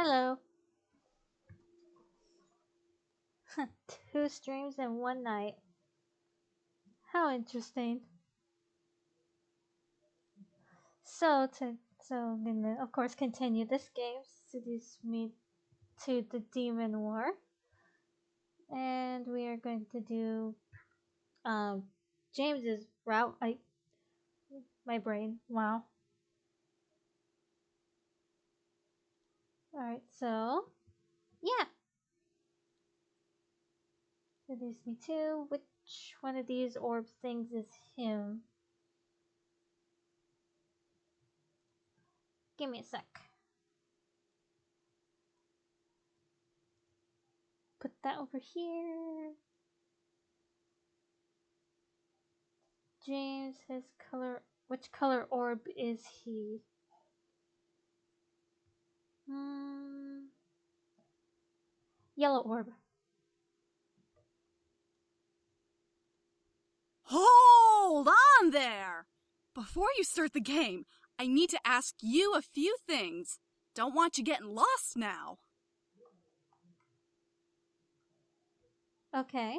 Hello. Two streams in one night. How interesting. I'm gonna of course continue this game, Seduce Me to the Demon War. And we are going to do James's route. My brain. Wow. Alright, so yeah. Seduce Me to which one of these orb things is him? Give me a sec. Put that over here. James, his color. Which color orb is he? Yellow orb. Hold on there! Before you start the game, I need to ask you a few things. Don't want you getting lost now. Okay.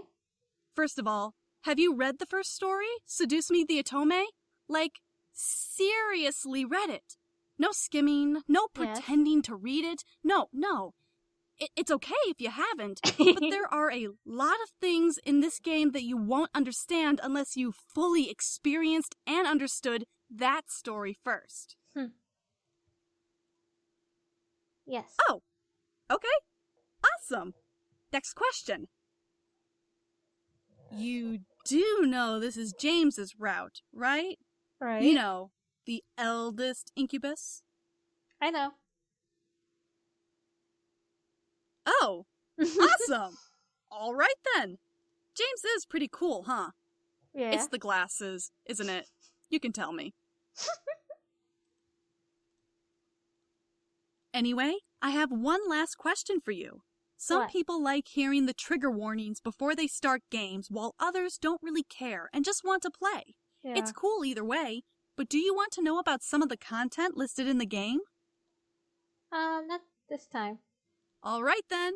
First of all, have you read the first story, Seduce Me the Otome? Like, seriously read it. No skimming, no pretending to read it. No. It's okay if you haven't, but there are a lot of things in this game that you won't understand unless you fully experienced and understood that story first. Yes. Oh, okay. Awesome. Next question. You do know this is James's route, right? Right. You know, the eldest incubus? I know. Oh, awesome. All right then. James is pretty cool, huh? Yeah. It's the glasses, isn't it? You can tell me. Anyway, I have one last question for you. Some What? people like hearing the trigger warnings before they start games, while others don't really care and just want to play. Yeah. It's cool either way, but do you want to know about some of the content listed in the game? Not this time. All right then.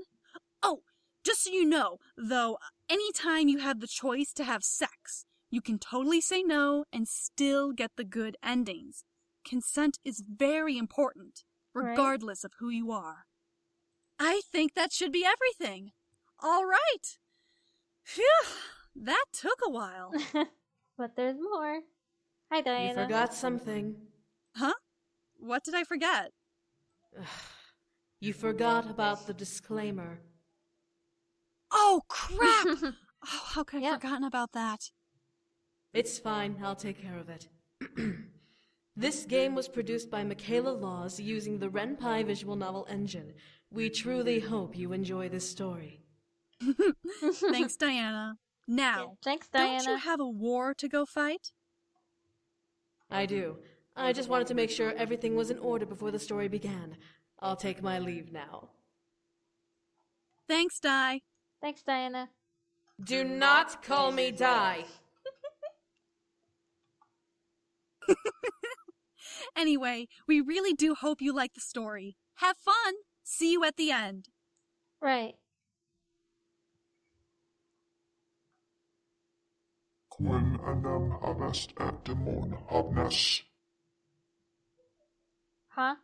Oh, just so you know, though, anytime you have the choice to have sex, you can totally say no and still get the good endings. Consent is very important, regardless of who you are. I think that should be everything. All right. Phew, that took a while. But there's more. Hi, Diana. You forgot something. Huh? What did I forget? You forgot about the disclaimer. Oh, crap! Oh, how could I have forgotten about that? It's fine, I'll take care of it. This game was produced by Michaela Laws using the Ren'Py visual novel engine. We truly hope you enjoy this story. Thanks, Diana. Now, Yeah, thanks, Diana. Don't you have a war to go fight? I do. I just wanted to make sure everything was in order before the story began. I'll take my leave now. Thanks, Di. Thanks, Diana. Do not call me Di. Anyway, we really do hope you like the story. Have fun! See you at the end. Right. Gwen anam avast demon habnas. Huh?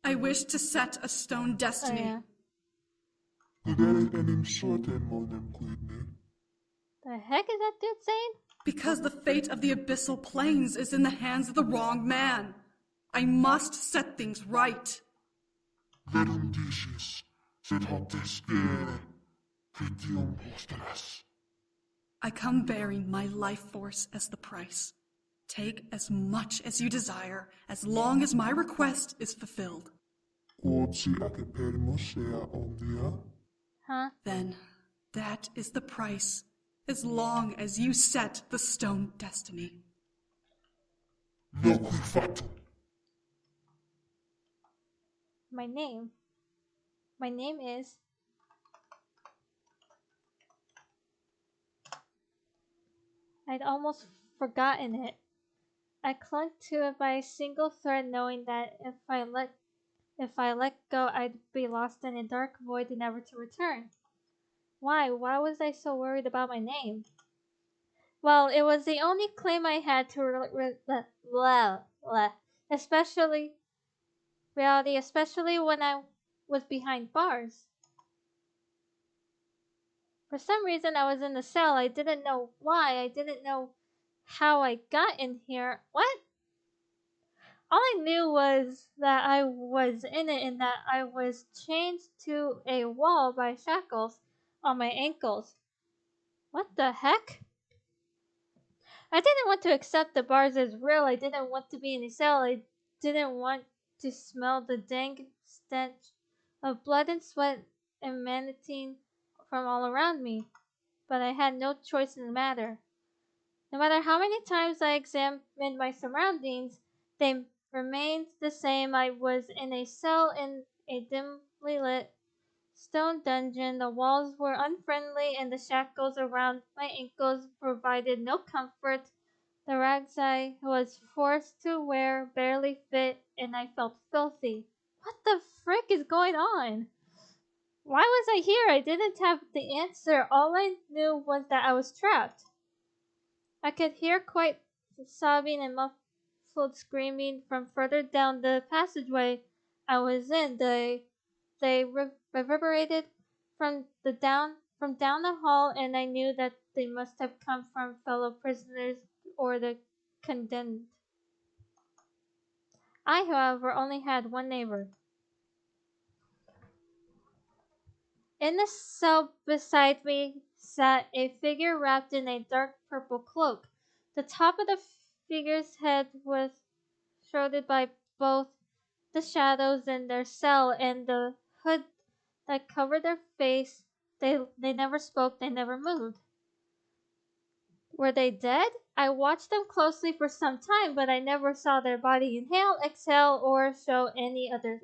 I wish to set a stone destiny. Oh, yeah. Today enim sorten monem quidni. The heck is that dude saying? Because the fate of the Abyssal Plains is in the hands of the wrong man. I must set things right. Verum dicis, sed hotes gere, critium posteras. I come bearing my life force as the price. Take as much as you desire, as long as my request is fulfilled. Quod si acceperimus ea omnia. Huh? Then, that is the price, as long as you set the stone destiny. Loqui fatum. My name. My name is... I'd almost forgotten it. I clung to it by a single thread, knowing that if I let If I let go, I'd be lost in a dark void never to return. Why? Why was I so worried about my name? Well, it was the only claim I had to especially reality, especially when I was behind bars. For some reason, I was in the cell. I didn't know why. I didn't know how I got in here. What? All I knew was that I was in it and that I was chained to a wall by shackles on my ankles. What the heck? I didn't want to accept the bars as real. I didn't want to be in a cell. I didn't want to smell the dank stench of blood and sweat emanating from all around me. But I had no choice in the matter. No matter how many times I examined my surroundings, they remained the same. I was in a cell in a dimly lit stone dungeon. The walls were unfriendly, and the shackles around my ankles provided no comfort. The rags I was forced to wear barely fit, and I felt filthy. What the frick is going on? Why was I here? I didn't have the answer. All I knew was that I was trapped. I could hear quiet sobbing and muffled screaming from further down the passageway I was in. They reverberated from down the hall, and I knew that they must have come from fellow prisoners or the condemned. I, however, only had one neighbor. In the cell beside me sat a figure wrapped in a dark purple cloak. The top of the figure's head was shrouded by both the shadows in their cell and the hood that covered their face. They never spoke, they never moved. Were they dead? I watched them closely for some time, but I never saw their body inhale, exhale, or show any other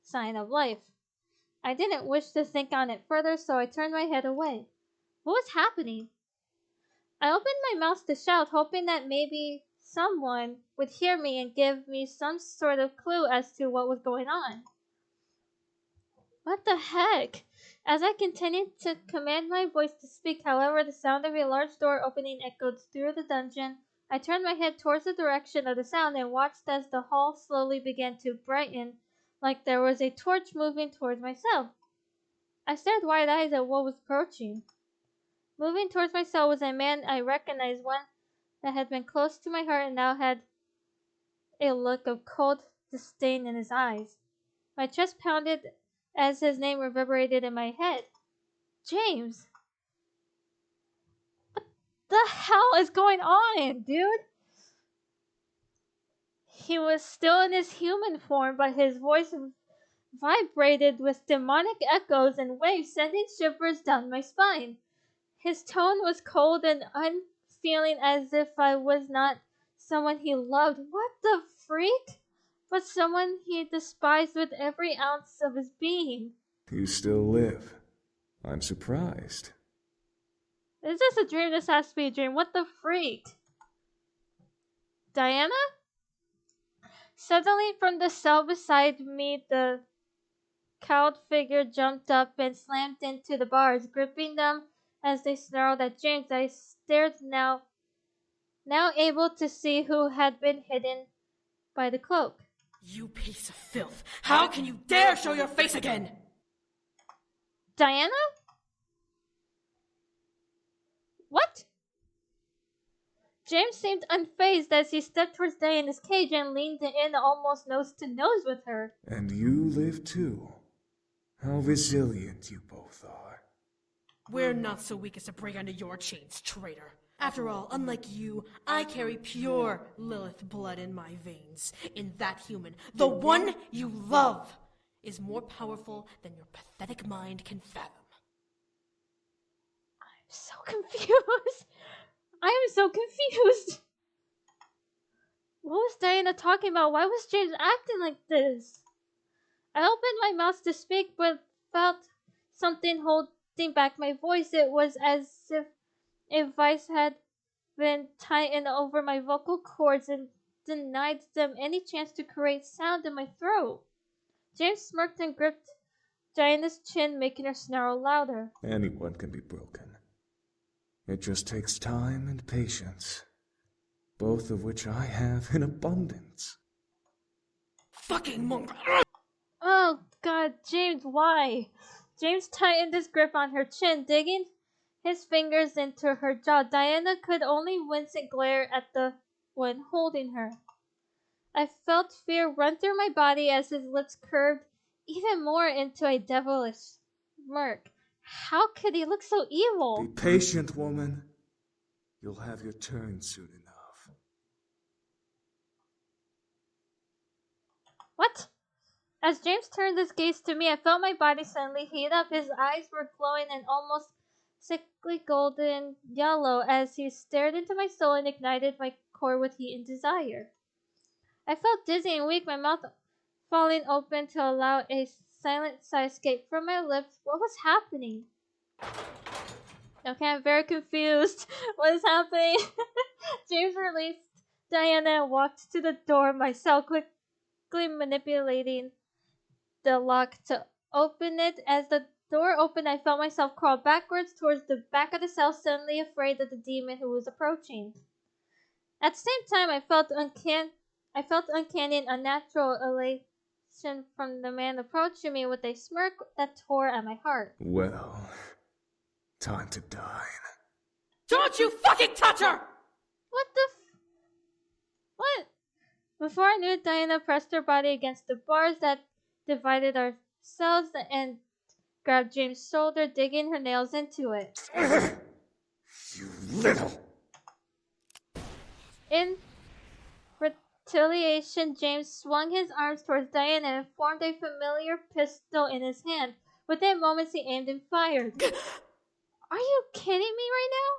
sign of life. I didn't wish to think on it further, so I turned my head away. What was happening? I opened my mouth to shout, hoping that maybe someone would hear me and give me some sort of clue as to what was going on. What the heck? As I continued to command my voice to speak, however, the sound of a large door opening echoed through the dungeon. I turned my head towards the direction of the sound and watched as the hall slowly began to brighten, like there was a torch moving towards my cell. I stared wide-eyed at what was approaching. Moving towards my cell was a man I recognized, one that had been close to my heart and now had a look of cold disdain in his eyes. My chest pounded as his name reverberated in my head. James! The hell is going on, dude? He was still in his human form, but his voice vibrated with demonic echoes and waves, sending shivers down my spine. His tone was cold and unfeeling, as if I was not someone he loved. What the freak? But someone he despised with every ounce of his being. You still live. I'm surprised. Is this a dream? This has to be a dream. What the freak? Diana? Suddenly, from the cell beside me, the cowled figure jumped up and slammed into the bars, gripping them as they snarled at James. I stared now able to see who had been hidden by the cloak. You piece of filth! How can you dare show your face again? Diana? What? James seemed unfazed as he stepped towards Diana's cage and leaned in almost nose to nose with her. And you live too. How resilient you both are. We're not so weak as to break under your chains, traitor. After all, unlike you, I carry pure Lilith blood in my veins. In that human, the one you love, is more powerful than your pathetic mind can fathom. I'm so confused. I am so confused. What was Diana talking about? Why was James acting like this? I opened my mouth to speak, but felt something holding back my voice. It was as if a vice had been tightened over my vocal cords and denied them any chance to create sound in my throat. James smirked and gripped Diana's chin, making her snarl louder. Anyone can be broken. It just takes time and patience, both of which I have in abundance. Fucking monk! Oh, God, James, why? James tightened his grip on her chin, digging his fingers into her jaw. Diana could only wince and glare at the one holding her. I felt fear run through my body as his lips curved even more into a devilish smirk. How could he look so evil? Be patient, woman. You'll have your turn soon enough. What? As James turned his gaze to me, I felt my body suddenly heat up. His eyes were glowing an almost sickly golden yellow as he stared into my soul and ignited my core with heat and desire. I felt dizzy and weak, my mouth falling open to allow a silent sigh escape from my lips. What was happening? Okay, I'm very confused. What is happening? James released Diana and walked to the door of my cell, quickly manipulating the lock to open it. As the door opened, I felt myself crawl backwards towards the back of the cell, suddenly afraid of the demon who was approaching. At the same time, I felt uncanny and unnatural elation from the man approaching me with a smirk that tore at my heart. Well, time to dine. Don't you fucking touch her! What the What? Before I knew it, Diana pressed her body against the bars that divided our cells and grabbed James' shoulder, digging her nails into it. You little... In retaliation, James swung his arms towards Diana and formed a familiar pistol in his hand. Within moments, he aimed and fired. Are you kidding me right now?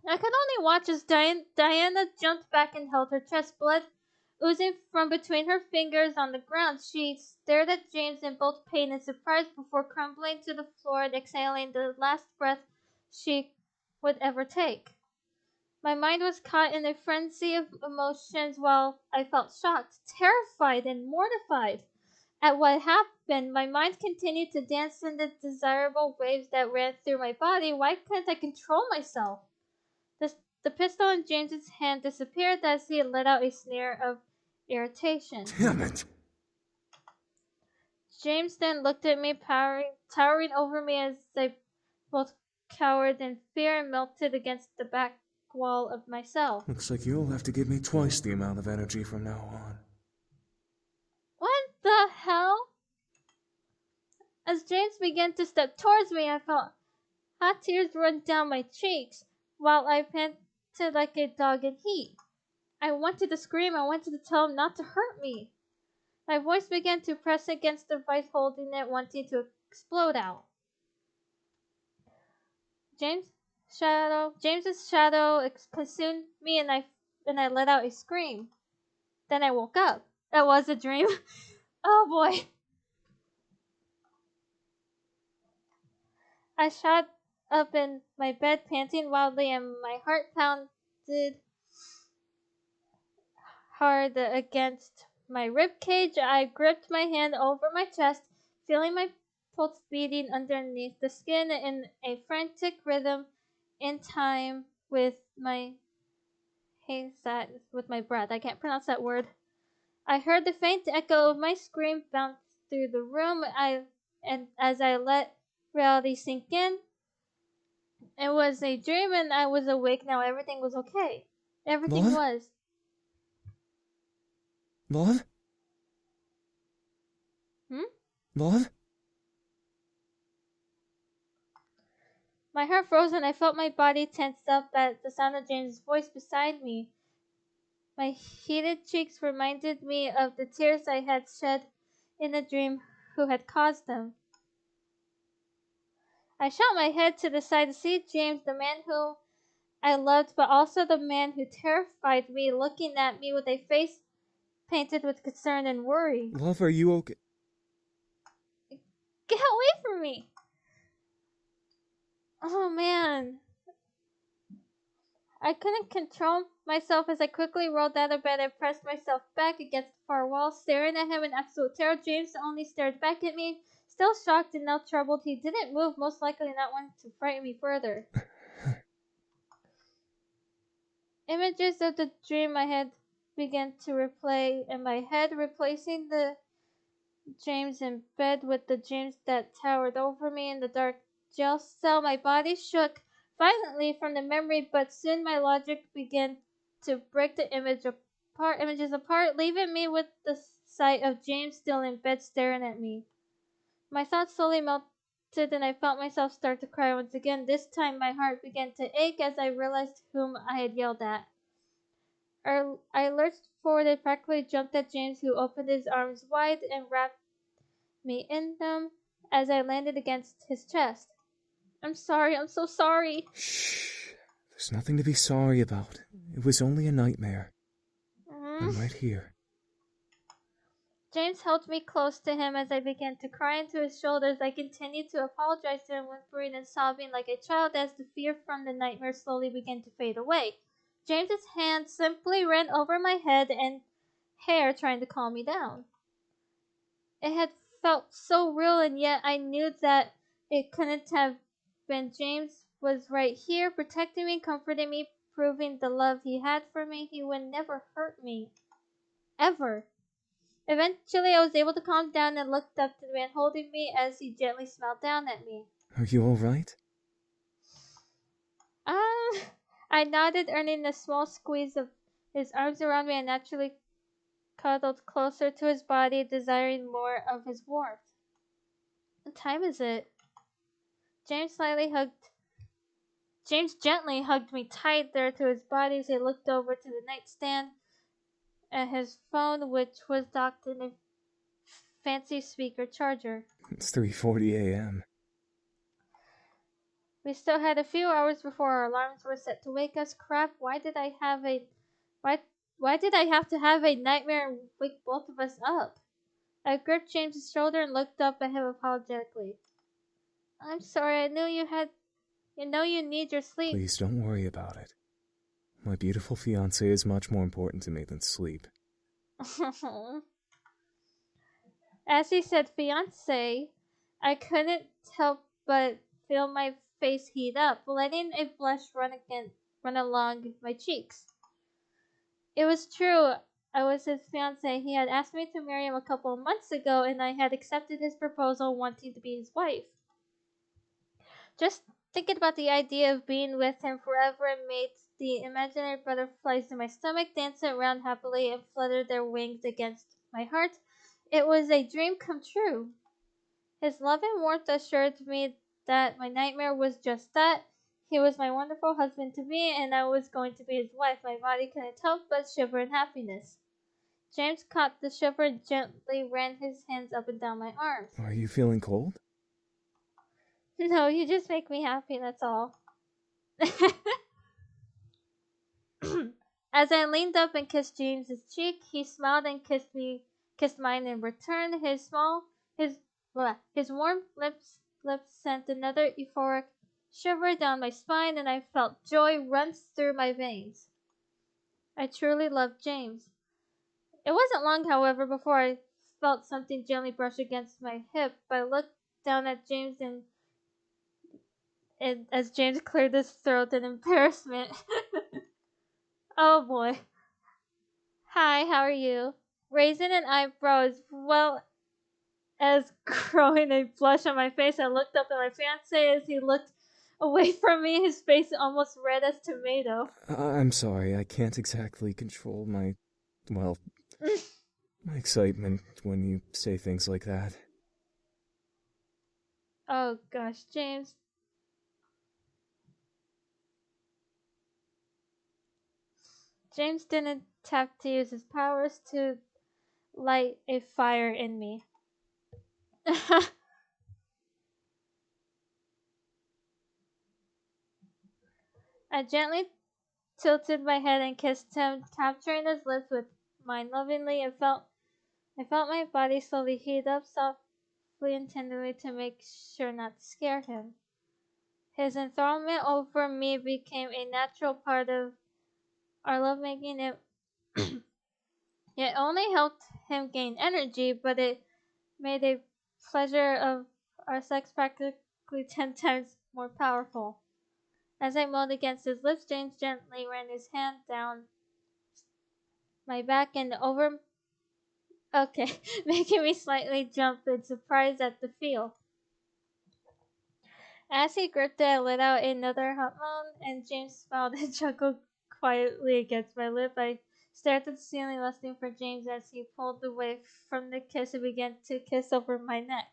I could only watch as Diana jumped back and held her chest, blood oozing from between her fingers on the ground. She stared at James in both pain and surprise before crumbling to the floor and exhaling the last breath she would ever take. My mind was caught in a frenzy of emotions while I felt shocked, terrified, and mortified at what happened. My mind continued to dance in the desirable waves that ran through my body. Why couldn't I control myself? The pistol in James's hand disappeared as he let out a sneer of irritation. Damn it! James then looked at me, towering over me as I both cowered in fear and melted against the back wall of my cell. Looks like you'll have to give me twice the amount of energy from now on. What the hell? As James began to step towards me, I felt hot tears run down my cheeks while I panted like a dog in heat. I wanted to scream. I wanted to tell him not to hurt me. My voice began to press against the vice holding it, wanting to explode out. James's shadow consumed me, and I let out a scream. Then I woke up. That was a dream. Oh boy. I shot up in my bed, panting wildly, and my heart pounded hard against my rib cage. I gripped my hand over my chest, feeling my pulse beating underneath the skin in a frantic rhythm in time with my breath. I can't pronounce that word. I heard the faint echo of my scream bounce through the room. And as I let reality sink in, it was a dream and I was awake now. Everything was okay. Everything was. Love? Love? My heart froze and I felt my body tense up at the sound of James's voice beside me. My heated cheeks reminded me of the tears I had shed in the dream, who had caused them. I shot my head to the side to see James, the man whom I loved, but also the man who terrified me, looking at me with a face painted with concern and worry. Love, are you okay? Get away from me! Oh man. I couldn't control myself as I quickly rolled out of bed and pressed myself back against the far wall, staring at him in absolute terror. James only stared back at me, still shocked and now troubled. He didn't move, most likely not wanting to frighten me further. Images of the dream I had began to replay in my head, replacing the James in bed with the James that towered over me in the dark jail cell. My body shook violently from the memory, but soon my logic began to break the images apart, leaving me with the sight of James still in bed staring at me. My thoughts slowly melted and I felt myself start to cry once again. This time my heart began to ache as I realized whom I had yelled at. I lurched forward and practically jumped at James, who opened his arms wide and wrapped me in them as I landed against his chest. I'm sorry, I'm so sorry. Shh. There's nothing to be sorry about. It was only a nightmare. I'm right here. James held me close to him as I began to cry into his shoulders. I continued to apologize to him, whimpering and sobbing like a child as the fear from the nightmare slowly began to fade away. James's hand simply ran over my head and hair, trying to calm me down. It had felt so real, and yet I knew that it couldn't have been. James was right here, protecting me, comforting me, proving the love he had for me. He would never hurt me. Ever. Eventually, I was able to calm down and looked up to the man holding me as he gently smiled down at me. Are you all right? I nodded, earning a small squeeze of his arms around me and naturally cuddled closer to his body, desiring more of his warmth. What time is it? James gently hugged me tighter to his body as he looked over to the nightstand at his phone, which was docked in a fancy speaker charger. It's 3:40 a.m. We still had a few hours before our alarms were set to wake us. Crap, why did I have to have a nightmare and wake both of us up? I gripped James's shoulder and looked up at him apologetically. I'm sorry, I knew you need your sleep. Please don't worry about it. My beautiful fiancée is much more important to me than sleep. As he said fiancé, I couldn't help but feel my face heat up, letting a blush run along my cheeks. It was true. I was his fiancé. He had asked me to marry him a couple of months ago, and I had accepted his proposal, wanting to be his wife. Just thinking about the idea of being with him forever made the imaginary butterflies in my stomach dance around happily and flutter their wings against my heart. It was a dream come true. His love and warmth assured me that my nightmare was just that. He was my wonderful husband to be, and I was going to be his wife. My body couldn't help but shiver in happiness. James caught the shiver and gently ran his hands up and down my arms. Are you feeling cold? No, you just make me happy, that's all. As I leaned up and kissed James's cheek, he smiled and kissed mine in return. His warm lips sent another euphoric shiver down my spine, and I felt joy run through my veins. I truly loved James. It wasn't long, however, before I felt something gently brush against my hip. I looked down at James and as James cleared his throat in embarrassment. Oh boy. Hi, how are you? Raising an eyebrow as well as growing a blush on my face, I looked up at my fiancé as he looked away from me, his face almost red as tomato. I'm sorry, I can't exactly control my excitement when you say things like that. Oh gosh, James. James didn't have to use his powers to light a fire in me. I gently tilted my head and kissed him, capturing his lips with mine lovingly. I felt my body slowly heat up softly and tenderly to make sure not to scare him. His enthrallment over me became a natural part of our lovemaking. It only helped him gain energy, but it made the pleasure of our sex practically 10 times more powerful. As I mulled against his lips, James gently ran his hand down my back and over. Okay, making me slightly jump in surprise at the feel. As he gripped it, I let out another hot moan, and James smiled and chuckled quietly against my lip. I stared at the ceiling, listening for James as he pulled away from the kiss and began to kiss over my neck.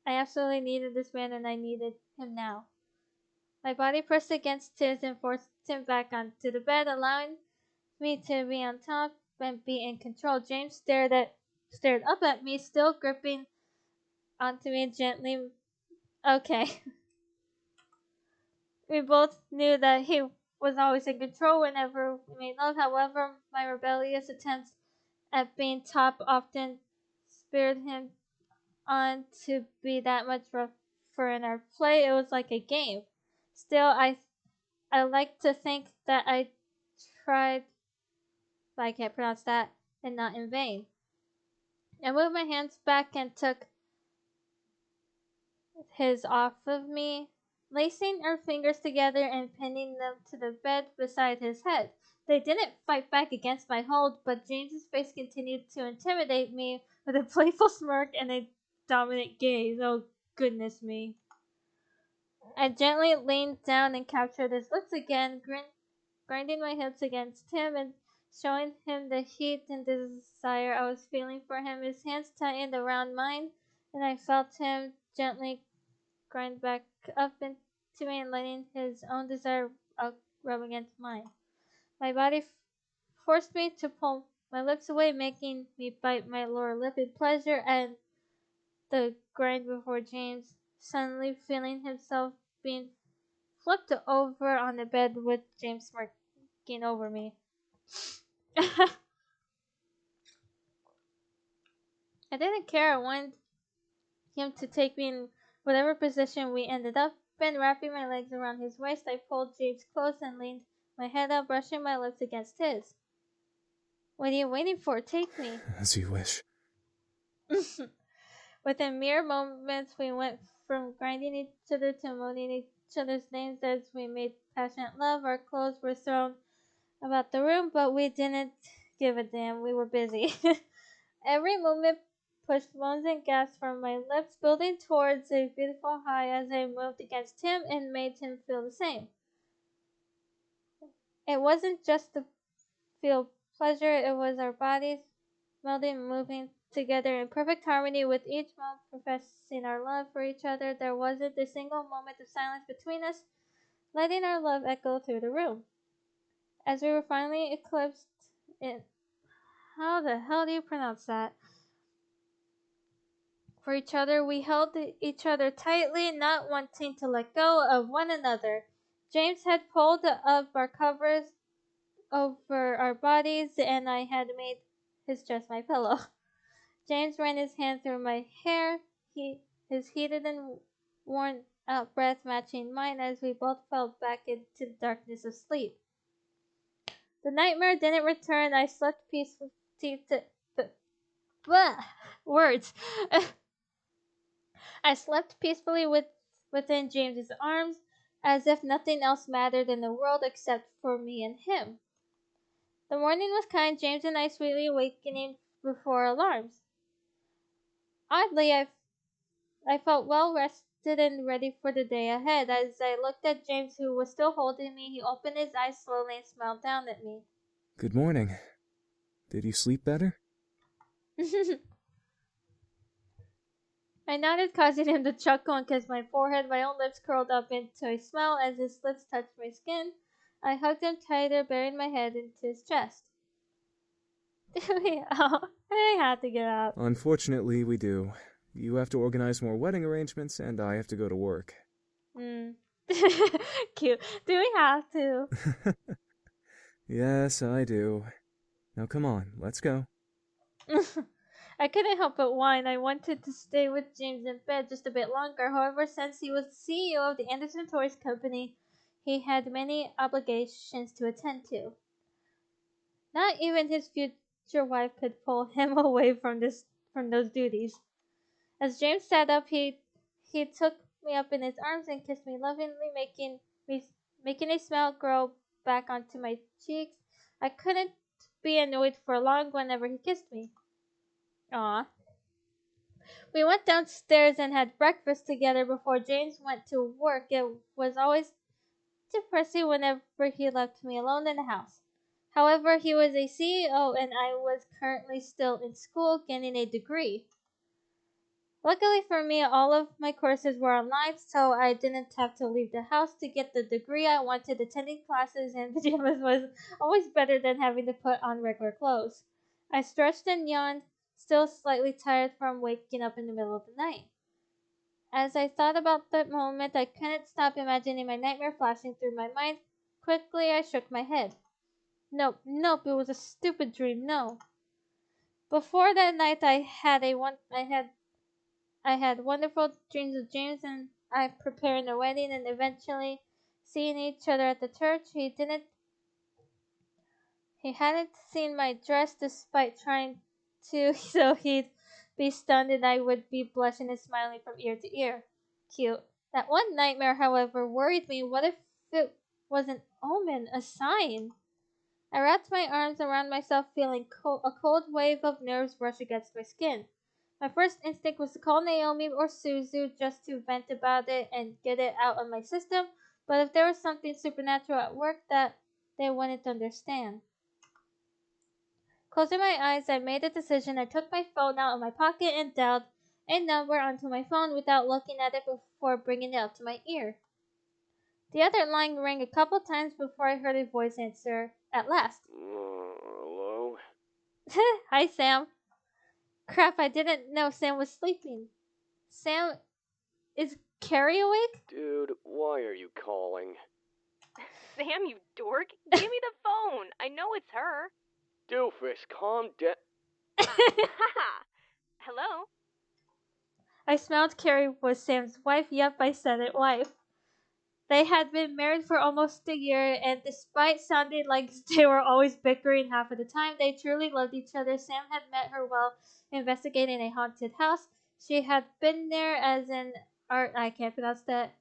I absolutely needed this man, and I needed him now. My body pressed against his and forced him back onto the bed, allowing me to be on top and be in control. James stared up at me, still gripping onto me gently. Okay. We both knew that he was always in control whenever we made love. However, my rebellious attempts at being top often spurred him on to be that much rougher in our play. It was like a game. Still, I like to think that I tried, but I can't pronounce that, and not in vain. I moved my hands back and took his off of me, lacing our fingers together and pinning them to the bed beside his head. They didn't fight back against my hold, but James's face continued to intimidate me with a playful smirk and a dominant gaze. Oh, goodness me. I gently leaned down and captured his lips again, grinding my hips against him and showing him the heat and desire I was feeling for him. His hands tightened around mine, and I felt him gently grind back up into me and letting his own desire rub against mine. My body forced me to pull my lips away, making me bite my lower lip in pleasure and the grind before James, suddenly feeling himself being flipped over on the bed with James smirking over me. I didn't care. I wanted him to take me in whatever position we ended up in. Wrapping my legs around his waist, I pulled James close and leaned my head up, brushing my lips against his. What are you waiting for? Take me. As you wish. Within mere moments, we went from grinding each other to moaning each other's names as we made passionate love. Our clothes were thrown about the room, but we didn't give a damn. We were busy. Every moment pushed moans and gasps from my lips, building towards a beautiful high as I moved against him and made him feel the same. It wasn't just to feel pleasure, it was our bodies melding, moving together in perfect harmony, with each moment professing our love for each other. There wasn't a single moment of silence between us, letting our love echo through the room. As we were finally eclipsed in... How the hell do you pronounce that? For each other, we held each other tightly, not wanting to let go of one another. James had pulled up our covers over our bodies, and I had made his chest my pillow. James ran his hand through my hair, his heated and worn out breath matching mine as we both fell back into the darkness of sleep. The nightmare didn't return. I slept peacefully. Words. I slept peacefully within James's arms, as if nothing else mattered in the world except for me and him. The morning was kind, James and I sweetly awakening before alarms. Oddly, I felt well rested and ready for the day ahead. As I looked at James, who was still holding me, he opened his eyes slowly and smiled down at me. Good morning. Did you sleep better? I nodded, causing him to chuckle and kiss my forehead. My own lips curled up into a smile as his lips touched my skin. I hugged him tighter, burying my head into his chest. I had to get up. Unfortunately, we do. You have to organize more wedding arrangements, and I have to go to work. Cute. Do we have to? Yes, I do. Now come on, let's go. I couldn't help but whine. I wanted to stay with James in bed just a bit longer. However, since he was CEO of the Anderson Toys Company, he had many obligations to attend to. Not even his future wife could pull him away from those duties. As James sat up, he took me up in his arms and kissed me lovingly, making a smile grow back onto my cheeks. I couldn't be annoyed for long whenever he kissed me. Aw. We went downstairs and had breakfast together before James went to work. It was always depressing whenever he left me alone in the house. However, he was a CEO and I was currently still in school getting a degree. Luckily for me, all of my courses were online, so I didn't have to leave the house to get the degree I wanted. Attending classes in pajamas was always better than having to put on regular clothes. I stretched and yawned, still slightly tired from waking up in the middle of the night. As I thought about that moment, I couldn't stop imagining my nightmare flashing through my mind. Quickly, I shook my head. Nope, it was a stupid dream, no. Before that night, I had wonderful dreams of James and I preparing the wedding and eventually seeing each other at the church. He hadn't seen my dress despite trying to, so he'd be stunned and I would be blushing and smiling from ear to ear. Cute. That one nightmare, however, worried me. What if it was an omen, a sign? I wrapped my arms around myself, feeling a cold wave of nerves rush against my skin. My first instinct was to call Naomi or Suzu just to vent about it and get it out of my system, but if there was something supernatural at work that they wouldn't understand. Closing my eyes, I made a decision. I took my phone out of my pocket and dialed a number onto my phone without looking at it before bringing it up to my ear. The other line rang a couple times before I heard a voice answer at last. Hello? Hi, Sam. Crap, I didn't know Sam was sleeping. Sam, is Carrie awake? Dude, why are you calling? Sam, you dork. Give me the phone. I know it's her. Doofus, calm down. Haha. Hello? I smiled. Carrie was Sam's wife. Yep, I said it, wife. They had been married for almost a year, and despite sounding like they were always bickering half of the time, they truly loved each other. Sam had met her while investigating a haunted house. She had been there as an I can't pronounce that,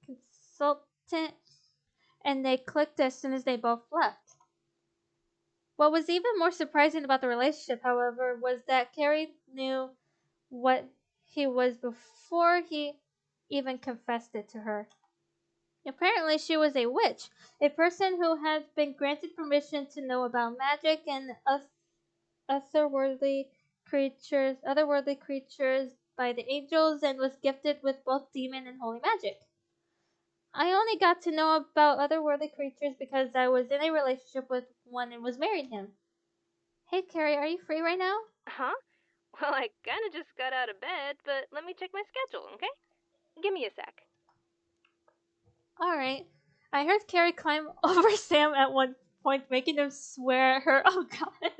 consultant, and they clicked as soon as they both left. What was even more surprising about the relationship, however, was that Carrie knew what he was before he even confessed it to her. Apparently, she was a witch, a person who had been granted permission to know about magic and otherworldly creatures by the angels, and was gifted with both demon and holy magic. I only got to know about otherworldly creatures because I was in a relationship with one and was marrying him. Hey, Carrie, are you free right now? Huh? Well, I kinda just got out of bed, but let me check my schedule, okay? Give me a sec. Alright. I heard Carrie climb over Sam at one point, making him swear at her, oh god,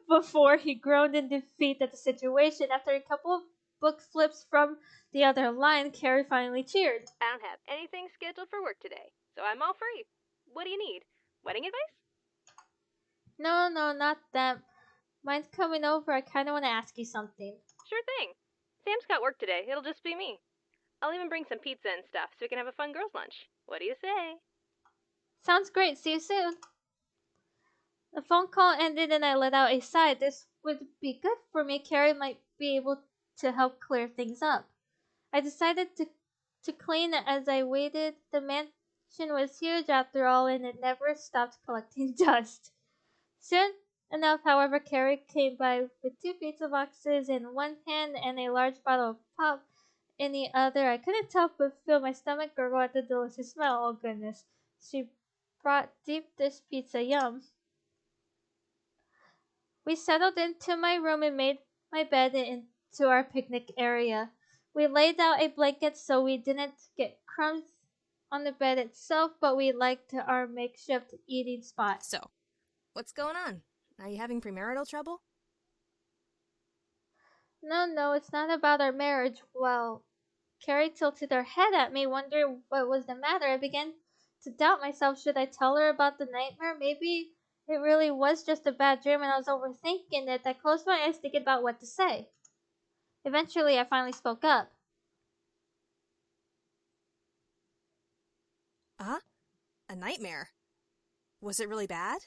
before he groaned in defeat at the situation. After a couple of book flips from the other line, Carrie finally cheered. I don't have anything scheduled for work today, so I'm all free. What do you need? Wedding advice? No, not that. Mine's coming over. I kinda want to ask you something. Sure thing. Sam's got work today. It'll just be me. I'll even bring some pizza and stuff so we can have a fun girls' lunch. What do you say? Sounds great. See you soon. The phone call ended and I let out a sigh. This would be good for me. Carrie might be able to help clear things up. I decided to clean as I waited. The mansion was huge after all, and it never stopped collecting dust. Soon enough, however, Carrie came by with two pizza boxes in one hand and a large bottle of pop in the other. I couldn't help but feel my stomach gurgle at the delicious smell. Oh goodness. She brought deep dish pizza, yum. We settled into my room and made my bed into our picnic area. We laid out a blanket so we didn't get crumbs on the bed itself, but we liked our makeshift eating spot. So, what's going on? Are you having premarital trouble? No, it's not about our marriage. Well, Carrie tilted her head at me, wondering what was the matter. I began to doubt myself. Should I tell her about the nightmare? Maybe it really was just a bad dream and I was overthinking it. I closed my eyes thinking about what to say. Eventually, I finally spoke up. A nightmare. Was it really bad?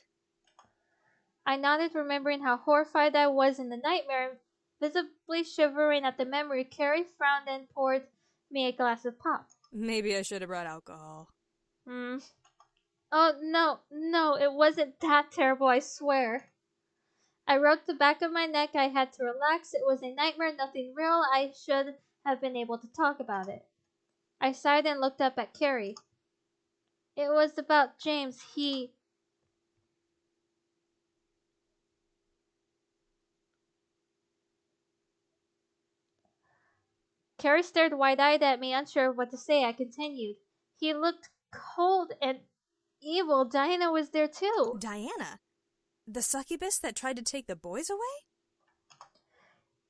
I nodded, remembering how horrified I was in the nightmare. Visibly shivering at the memory, Carrie frowned and poured me a glass of pop. Maybe I should have brought alcohol. Oh, no, it wasn't that terrible, I swear. I rubbed the back of my neck. I had to relax. It was a nightmare, nothing real. I should have been able to talk about it. I sighed and looked up at Carrie. It was about James. Carrie stared wide-eyed at me, unsure of what to say. I continued. He looked cold and evil. Diana was there too. Diana? The succubus that tried to take the boys away?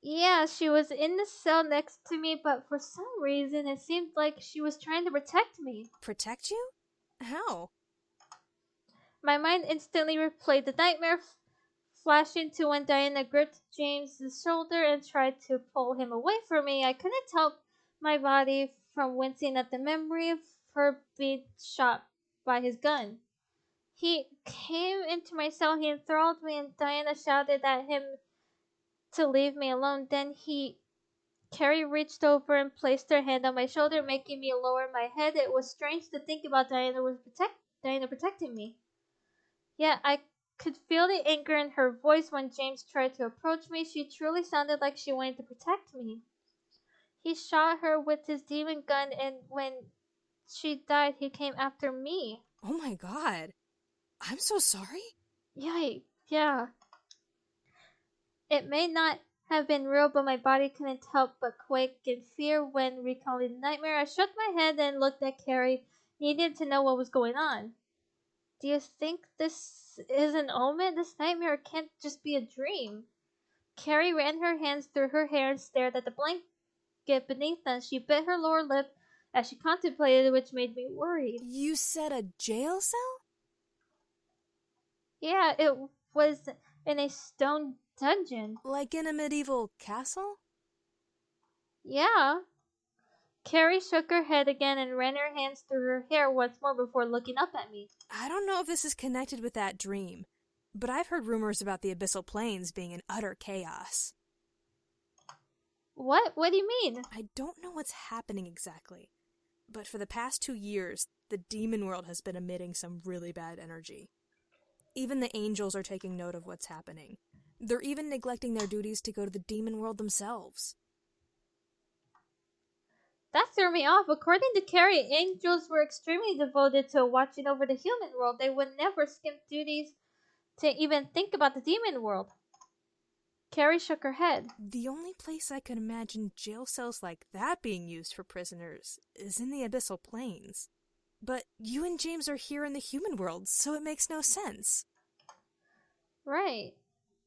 Yeah, she was in the cell next to me, but for some reason it seemed like she was trying to protect me. Protect you? How? My mind instantly replayed the nightmare, flashing to when Diana gripped James's shoulder and tried to pull him away from me. I couldn't help my body from wincing at the memory of her being shot by his gun. He came into my cell, he enthralled me, and Diana shouted at him to leave me alone. Carrie reached over and placed her hand on my shoulder, making me lower my head. It was strange to think about Diana protecting me. Yet I could feel the anger in her voice when James tried to approach me. She truly sounded like she wanted to protect me. He shot her with his demon gun, and when she died, he came after me. Oh my god. I'm so sorry. Yeah. It may not have been real, but my body couldn't help but quake in fear when recalling the nightmare. I shook my head and looked at Carrie, needing to know what was going on. Do you think this is an omen? This nightmare can't just be a dream. Carrie ran her hands through her hair and stared at the blanket beneath us. She bit her lower lip as she contemplated, which made me worried. You said a jail cell? Yeah, it was in a stone dungeon. Like in a medieval castle? Yeah. Carrie shook her head again and ran her hands through her hair once more before looking up at me. I don't know if this is connected with that dream, but I've heard rumors about the Abyssal Plains being in utter chaos. What? What do you mean? I don't know what's happening exactly, but for the past 2 years, the demon world has been emitting some really bad energy. Even the angels are taking note of what's happening. They're even neglecting their duties to go to the demon world themselves. That threw me off. According to Carrie, angels were extremely devoted to watching over the human world. They would never skip duties to even think about the demon world. Carrie shook her head. The only place I could imagine jail cells like that being used for prisoners is in the Abyssal Plains. But you and James are here in the human world, so it makes no sense. Right.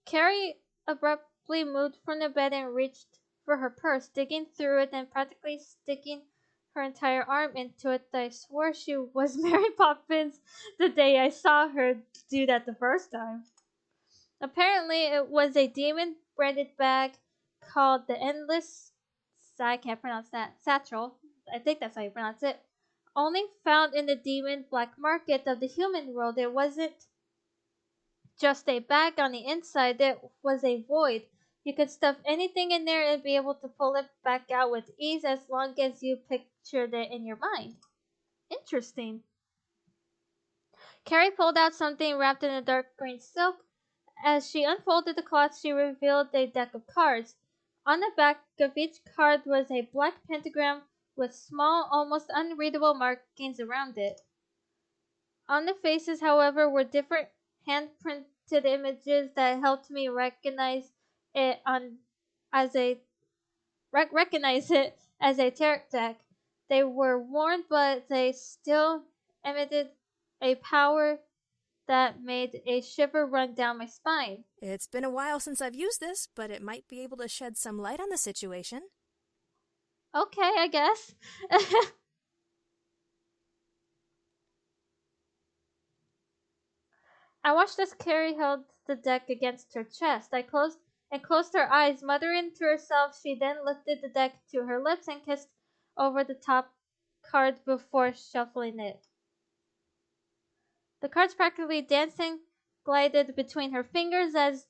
Carrie abruptly moved from the bed and reached for her purse, digging through it and practically sticking her entire arm into it. I swore she was Mary Poppins the day I saw her do that the first time. Apparently, it was a demon branded bag called the Endless. I can't pronounce that. Satchel. I think that's how you pronounce it. Only found in the demon black market of the human world. It wasn't just a bag on the inside, it was a void. You could stuff anything in there and be able to pull it back out with ease as long as you pictured it in your mind. Interesting. Carrie pulled out something wrapped in a dark green silk. As she unfolded the cloth, she revealed a deck of cards. On the back of each card was a black pentagram with small, almost unreadable markings around it. On the faces, however, were different hand-printed images that helped me recognize it as a tarot deck. They were worn, but they still emitted a power that made a shiver run down my spine. It's been a while since I've used this, but it might be able to shed some light on the situation. Okay, I guess. I watched as Carrie held the deck against her chest. I closed her eyes, muttering to herself. She then lifted the deck to her lips and kissed over the top card before shuffling it. The cards practically dancing glided between her fingers as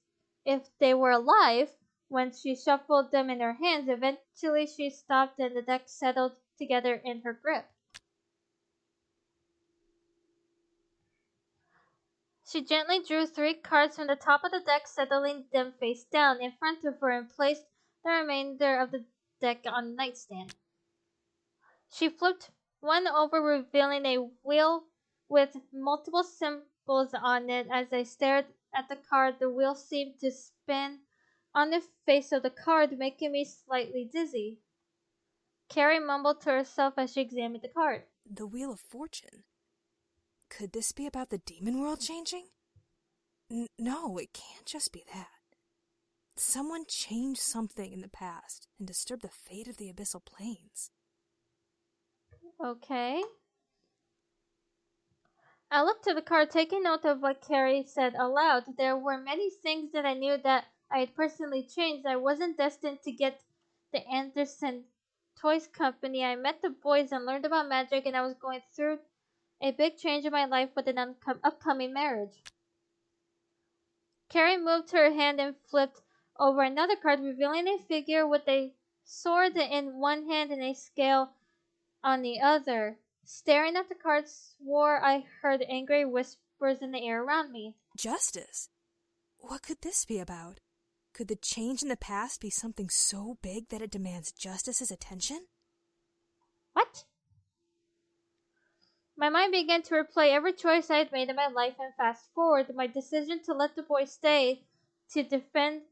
if they were alive. When she shuffled them in her hands, eventually she stopped and the deck settled together in her grip. She gently drew 3 cards from the top of the deck, settling them face down in front of her and placed the remainder of the deck on the nightstand. She flipped one over, revealing a wheel with multiple symbols on it. As I stared at the card, the wheel seemed to spin on the face of the card, making me slightly dizzy. Carrie mumbled to herself as she examined the card. The Wheel of Fortune. Could this be about the demon world changing? No, it can't just be that. Someone changed something in the past and disturbed the fate of the Abyssal Plains. Okay. I looked to the card, taking note of what Carrie said aloud. There were many things that I knew that I had personally changed. I wasn't destined to get the Anderson Toys Company. I met the boys and learned about magic, and I was going through a big change in my life with an upcoming marriage. Carrie moved her hand and flipped over another card, revealing a figure with a sword in one hand and a scale on the other. Staring at the card, swore I heard angry whispers in the air around me. Justice? What could this be about? Could the change in the past be something so big that it demands justice's attention? What? My mind began to replay every choice I had made in my life and fast forward. My decision to let the boys stay, to defend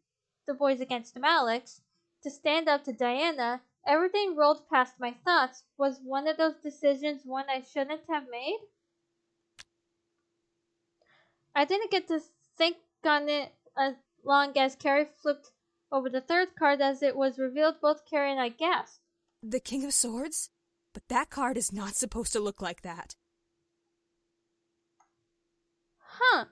the boys against Alex, to stand up to Diana. Everything rolled past my thoughts. Was one of those decisions one I shouldn't have made? I didn't get to think on it as long as Carrie flipped over the third card. As it was revealed, both Carrie and I gasped. The King of Swords? But that card is not supposed to look like that. Huh.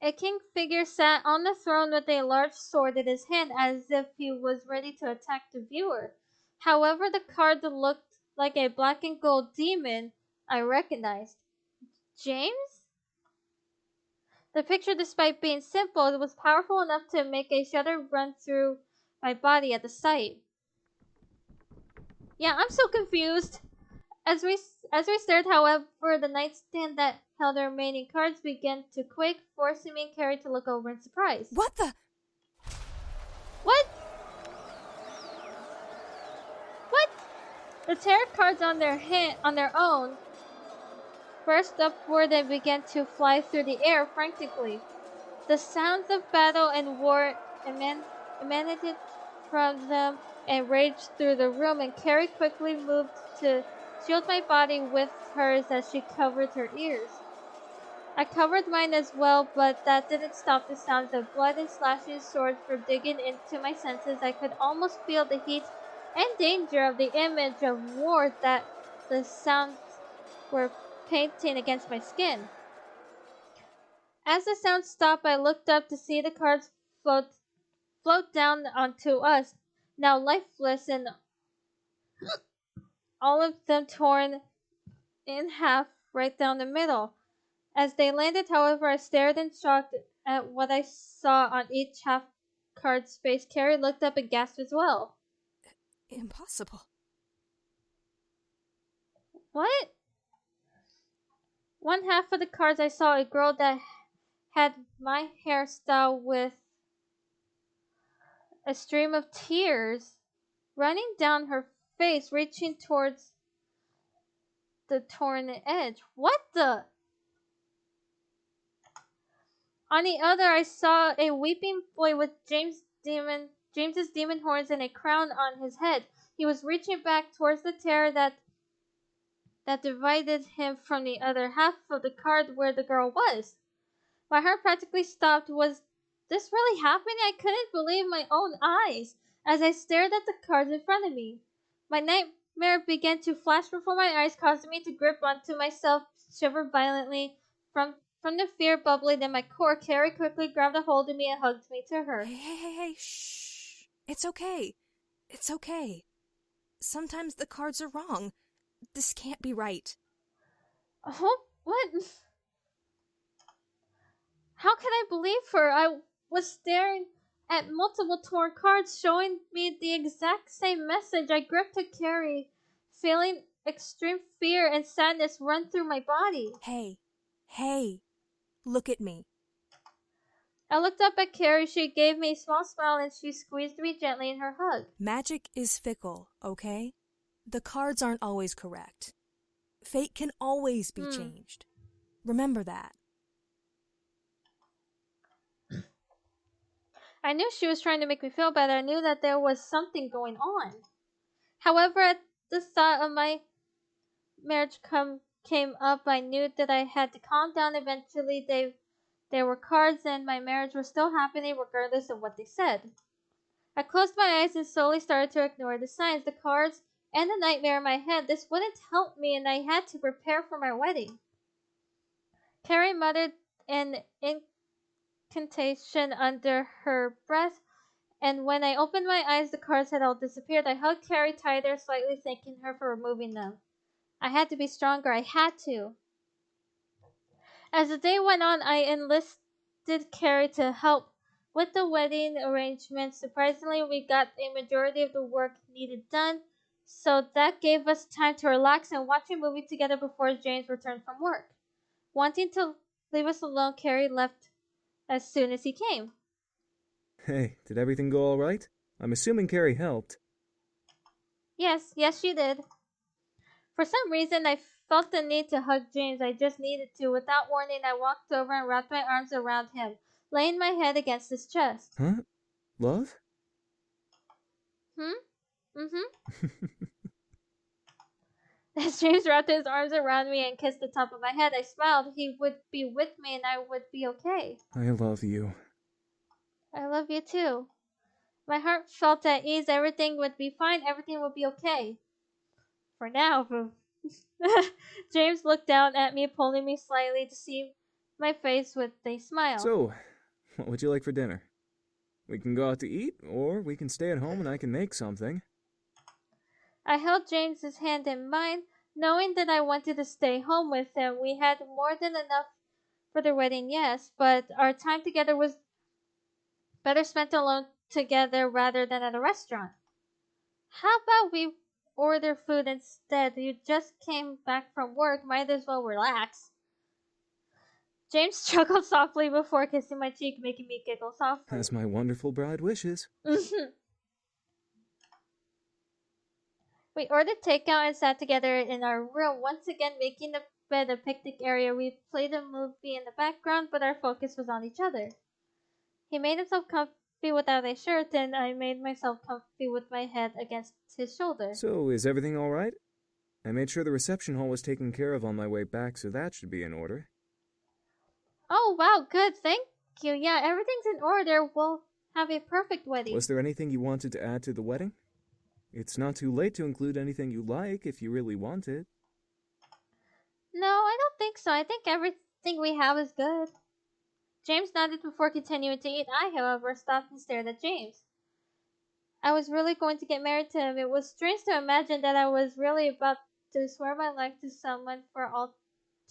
A king figure sat on the throne with a large sword in his hand, as if he was ready to attack the viewer. However, the card looked like a black and gold demon I recognized. James? The picture, despite being simple, was powerful enough to make a shudder run through my body at the sight. Yeah, I'm so confused. As we stared, however, the nightstand that held the remaining cards began to quake, forcing me and Carrie to look over in surprise. What the? What? What? The tarot cards on their own burst upward and began to fly through the air frantically. The sounds of battle and war emanated from them and raged through the room, and Carrie quickly moved to shield my body with hers as she covered her ears. I covered mine as well, but that didn't stop the sounds of blood and slashing swords from digging into my senses. I could almost feel the heat and danger of the image of war that the sounds were painting against my skin. As the sound stopped, I looked up to see the cards float down onto us, now lifeless and all of them torn in half right down the middle. As they landed, however, I stared in shock at what I saw on each half card's face. Carrie looked up and gasped as well. Impossible. What? One half of the cards I saw a girl that had my hairstyle with a stream of tears running down her face, reaching towards the torn edge. What the? On the other, I saw a weeping boy with James's demon horns and a crown on his head. He was reaching back towards the tear that that divided him from the other half of the card where the girl was. My heart practically stopped. Was this really happening? I couldn't believe my own eyes as I stared at the cards in front of me. My nightmare began to flash before my eyes, causing me to grip onto myself, shiver violently from the fear bubbling in my core. Carrie quickly grabbed a hold of me and hugged me to her. Hey, shh. It's okay. It's okay. Sometimes the cards are wrong. This can't be right. Oh, what? How can I believe her? I was staring at multiple torn cards showing me the exact same message. I gripped to Carrie, feeling extreme fear and sadness run through my body. Hey, look at me. I looked up at Carrie. She gave me a small smile and she squeezed me gently in her hug. Magic is fickle, okay? The cards aren't always correct. Fate can always be changed. Remember that. I knew she was trying to make me feel better. I knew that there was something going on. However, at the thought of my marriage came up, I knew that I had to calm down. Eventually, there were cards and my marriage was still happening regardless of what they said. I closed my eyes and slowly started to ignore the signs, the cards, and the nightmare in my head. This wouldn't help me and I had to prepare for my wedding. Carrie muttered an incantation under her breath, and when I opened my eyes, the cards had all disappeared. I hugged Carrie tighter, slightly thanking her for removing them. I had to be stronger. I had to. As the day went on, I enlisted Carrie to help with the wedding arrangements. Surprisingly, we got a majority of the work needed done, so that gave us time to relax and watch a movie together before James returned from work. Wanting to leave us alone, Carrie left as soon as he came. Hey, did everything go all right? I'm assuming Carrie helped. Yes, she did. For some reason, I felt the need to hug James. I just needed to. Without warning, I walked over and wrapped my arms around him, laying my head against his chest. Huh? Love? Mm-hmm. As James wrapped his arms around me and kissed the top of my head, I smiled. He would be with me and I would be okay. I love you. I love you too. My heart felt at ease. Everything would be fine. Everything would be okay. For now. James looked down at me, pulling me slightly to see my face with a smile. So, what would you like for dinner? We can go out to eat, or we can stay at home and I can make something. I held James's hand in mine, knowing that I wanted to stay home with him. We had more than enough for the wedding, yes, but our time together was better spent alone together rather than at a restaurant. How about we order food instead? You just came back from work, might as well relax. James chuckled softly before kissing my cheek, making me giggle softly. As my wonderful bride wishes. We ordered takeout and sat together in our room, once again making the bed a picnic area. We played a movie in the background, but our focus was on each other. He made himself comfy without a shirt, and I made myself comfy with my head against his shoulder. So, is everything all right? I made sure the reception hall was taken care of on my way back, so that should be in order. Oh, wow, good, thank you. Yeah, everything's in order. We'll have a perfect wedding. Was there anything you wanted to add to the wedding? It's not too late to include anything you like if you really want it. No, I don't think so. I think everything we have is good. James nodded before continuing to eat. I, however, stopped and stared at James. I was really going to get married to him. It was strange to imagine that I was really about to swear my life to someone for all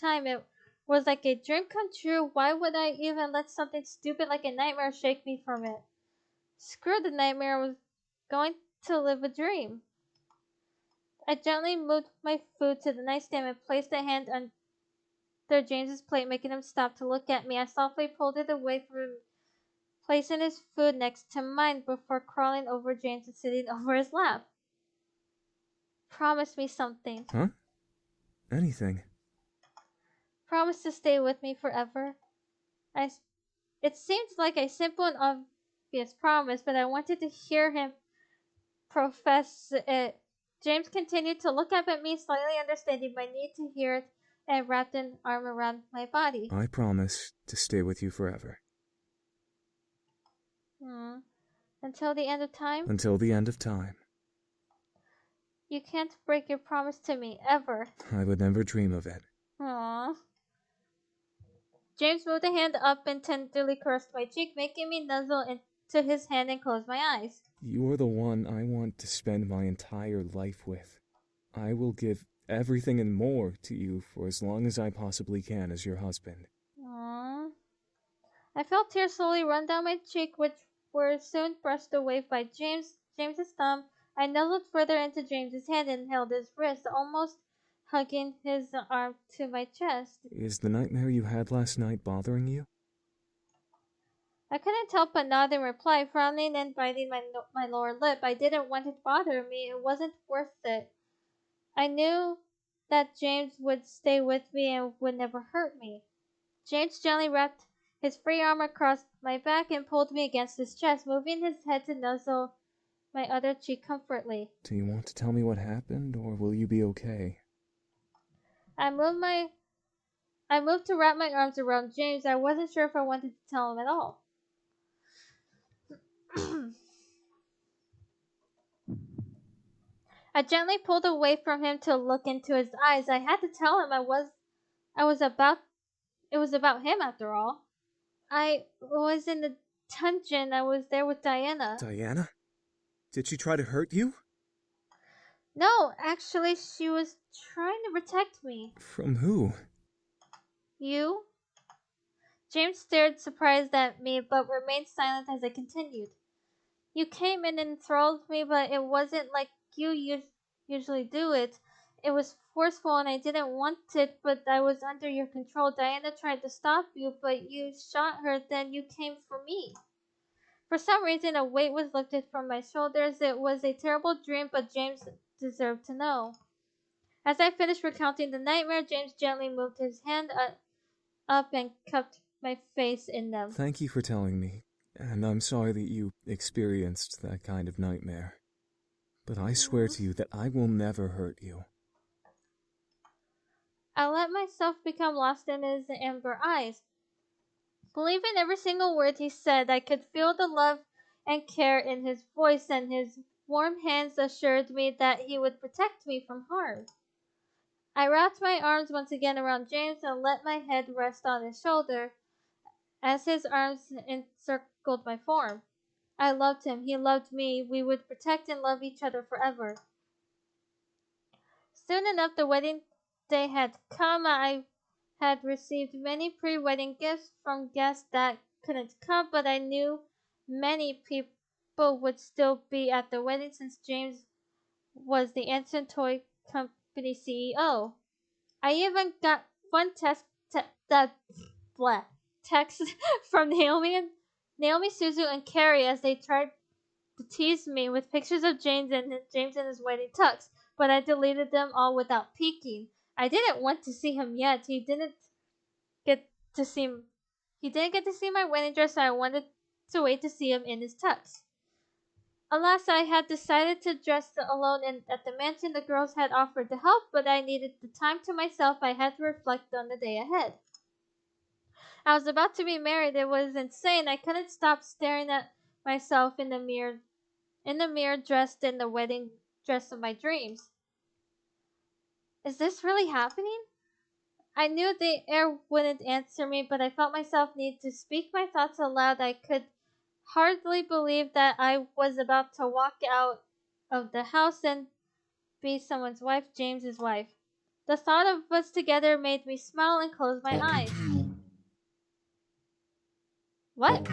time. It was like a dream come true. Why would I even let something stupid like a nightmare shake me from it? Screw the nightmare. I was going to live a dream. I gently moved my food to the nightstand and placed a hand under James's plate, making him stop to look at me. I softly pulled it away from him, placing his food next to mine before crawling over James and sitting over his lap. Promise me something. Huh? Anything. Promise to stay with me forever. It seems like a simple and obvious promise, but I wanted to hear him profess it James continued to look up at me, slightly understanding my need to hear it, and wrapped an arm around my body. I promise to stay with you forever. Until the end of time? Until the end of time. You can't break your promise to me, ever. I would never dream of it. Aww. James moved a hand up and tenderly caressed my cheek, making me nuzzle into his hand and close my eyes. You're the one I want to spend my entire life with. I will give everything and more to you for as long as I possibly can as your husband. Aww. I felt tears slowly run down my cheek, which were soon brushed away by James's thumb. I nuzzled further into James's hand and held his wrist, almost hugging his arm to my chest. Is the nightmare you had last night bothering you? I couldn't help but nod in reply, frowning and biting my lower lip. I didn't want it to bother me. It wasn't worth it. I knew that James would stay with me and would never hurt me. James gently wrapped his free arm across my back and pulled me against his chest, moving his head to nuzzle my other cheek comfortably. Do you want to tell me what happened, or will you be okay? I moved to wrap my arms around James. I wasn't sure if I wanted to tell him at all. I gently pulled away from him to look into his eyes. I had to tell him it was about him after all. I was in the dungeon. I was there with Diana. Diana? Did she try to hurt you? No, actually, she was trying to protect me. From who? You? James stared surprised at me, but remained silent as I continued. You came and enthralled me, but it wasn't like you usually do it. It was forceful and I didn't want it, but I was under your control. Diana tried to stop you, but you shot her, then you came for me. For some reason, a weight was lifted from my shoulders. It was a terrible dream, but James deserved to know. As I finished recounting the nightmare, James gently moved his hand up and cupped my face in them. Thank you for telling me, and I'm sorry that you experienced that kind of nightmare. But I swear to you that I will never hurt you. I let myself become lost in his amber eyes. Believing every single word he said, I could feel the love and care in his voice, and his warm hands assured me that he would protect me from harm. I wrapped my arms once again around James and let my head rest on his shoulder as his arms encircled my form. I loved him. He loved me. We would protect and love each other forever. Soon enough, the wedding day had come. I had received many pre-wedding gifts from guests that couldn't come, but I knew many people would still be at the wedding since James was the Anson Toy Company CEO. I even got fun text from Naomi, Suzu, and Carrie as they tried to tease me with pictures of James in his wedding tux, but I deleted them all without peeking. I didn't want to see him yet. He didn't get to see my wedding dress, so I wanted to wait to see him in his tux. Alas, I had decided to dress alone at the mansion. The girls had offered to help, but I needed the time to myself. I had to reflect on the day ahead. I was about to be married. It was insane. I couldn't stop staring at myself in the mirror dressed in the wedding dress of my dreams. Is this really happening? I knew the air wouldn't answer me, but I felt myself need to speak my thoughts aloud. I could hardly believe that I was about to walk out of the house and be someone's wife, James's wife. The thought of us together made me smile and close my eyes. What?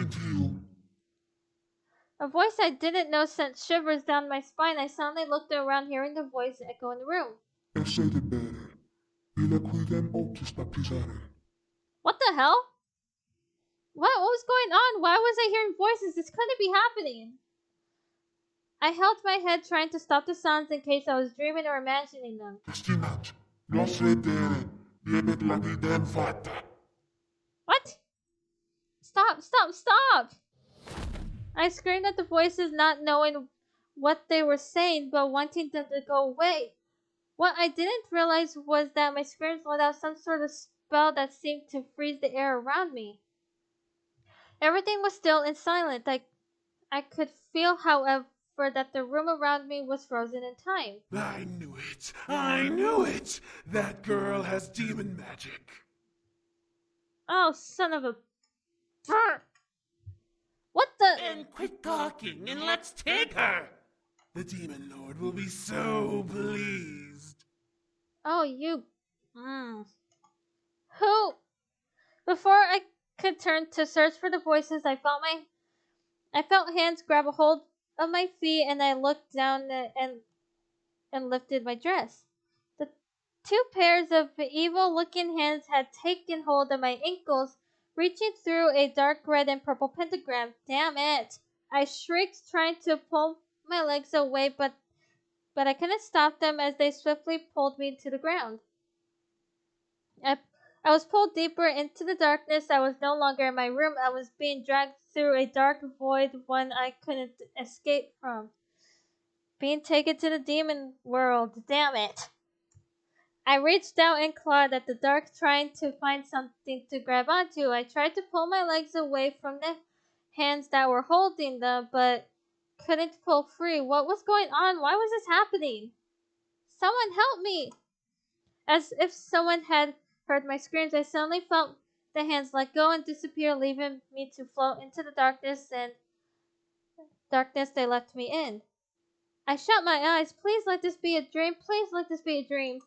A voice I didn't know sent shivers down my spine. I suddenly looked around, hearing the voice echo in the room. What the hell? What was going on? Why was I hearing voices? This couldn't be happening. I held my head, trying to stop the sounds in case I was dreaming or imagining them. What? Stop! I screamed at the voices, not knowing what they were saying, but wanting them to go away. What I didn't realize was that my screams let out some sort of spell that seemed to freeze the air around me. Everything was still and silent. I could feel, however, that the room around me was frozen in time. I knew it! I knew it! That girl has demon magic. Oh, son of a... What the... And quit talking and let's take her! The Demon Lord will be so pleased. Oh, you... Who? Before I could turn to search for the voices, I felt hands grab a hold of my feet, and I looked down and lifted my dress. The two pairs of evil-looking hands had taken hold of my ankles, reaching through a dark red and purple pentagram. Damn it! I shrieked, trying to pull my legs away, but I couldn't stop them as they swiftly pulled me to the ground. I was pulled deeper into the darkness. I was no longer in my room. I was being dragged through a dark void, one I couldn't escape from. Being taken to the demon world. Damn it. I reached out and clawed at the dark, trying to find something to grab onto. I tried to pull my legs away from the hands that were holding them, but couldn't pull free. What was going on? Why was this happening? Someone help me! As if someone had heard my screams, I suddenly felt the hands let go and disappear, leaving me to float into the darkness they left me in. I shut my eyes. Please let this be a dream. Please let this be a dream.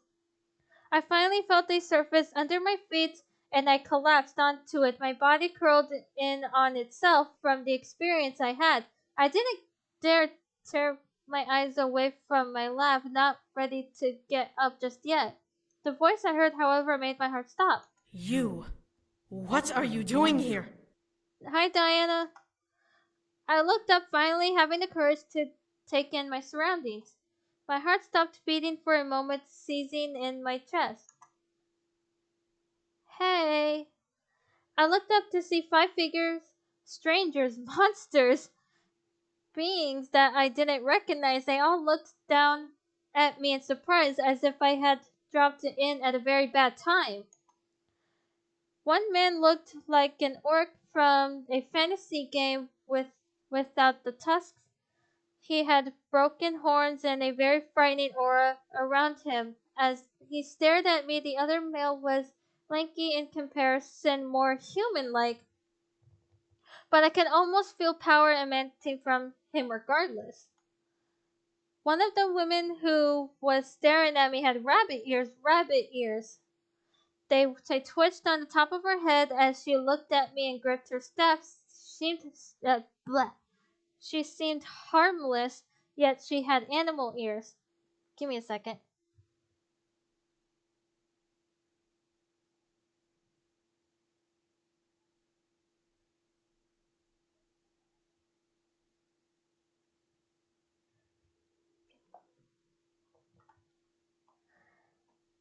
I finally felt a surface under my feet, and I collapsed onto it. My body curled in on itself from the experience I had. I didn't dare tear my eyes away from my lap, not ready to get up just yet. The voice I heard, however, made my heart stop. You! What are you doing here? Hi, Diana. I looked up, finally having the courage to take in my surroundings. My heart stopped beating for a moment, seizing in my chest. Hey. I looked up to see 5 figures, strangers, monsters, beings that I didn't recognize. They all looked down at me in surprise, as if I had dropped in at a very bad time. One man looked like an orc from a fantasy game without the tusks. He had broken horns and a very frightening aura around him. As he stared at me, the other male was lanky in comparison, more human-like, but I could almost feel power emanating from him regardless. One of the women who was staring at me had rabbit ears. They twitched on the top of her head as she looked at me and gripped her staff. She seemed harmless, yet she had animal ears. Give me a second.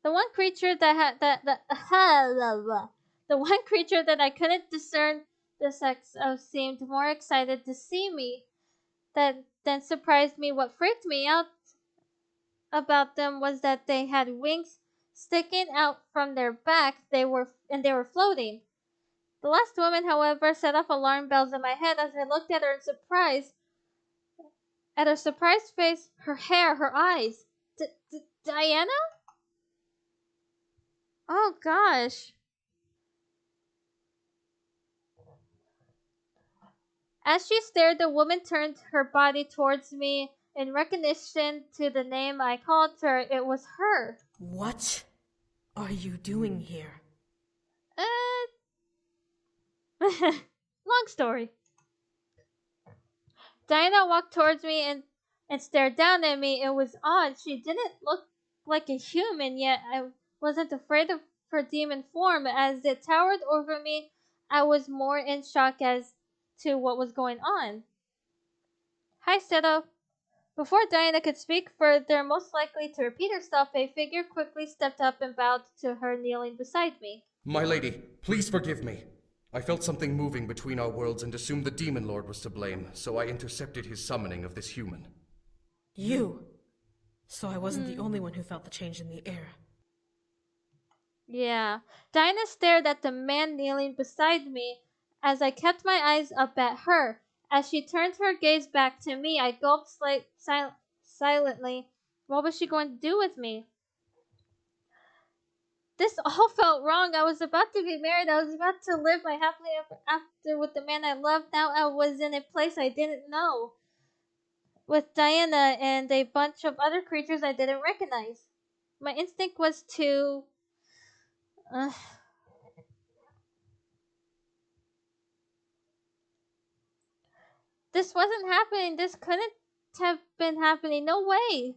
The one creature the one creature that I couldn't discern the sex of seemed more excited to see me than surprised me. What freaked me out about them was that they had wings sticking out from their back. They were floating. The last woman, however, set off alarm bells in my head as I looked at her in surprise. At her surprised face, her hair, her eyes. Diana? Oh gosh. As she stared, the woman turned her body towards me in recognition to the name I called her. It was her. What are you doing here? Long story. Diana walked towards me and stared down at me. It was odd. She didn't look like a human, yet I wasn't afraid of her demon form. As it towered over me, I was more in shock as to what was going on. Hi, Seto. Before Diana could speak further, most likely to repeat herself, a figure quickly stepped up and bowed to her, kneeling beside me. My lady, please forgive me. I felt something moving between our worlds and assumed the Demon Lord was to blame, so I intercepted his summoning of this human. You! So I wasn't the only one who felt the change in the air. Yeah. Dinah stared at the man kneeling beside me as I kept my eyes up at her. As she turned her gaze back to me, I gulped silently. What was she going to do with me? This all felt wrong. I was about to be married. I was about to live my happily ever after with the man I loved. Now I was in a place I didn't know, with Diana and a bunch of other creatures I didn't recognize. My instinct was to... This wasn't happening. This couldn't have been happening. No way.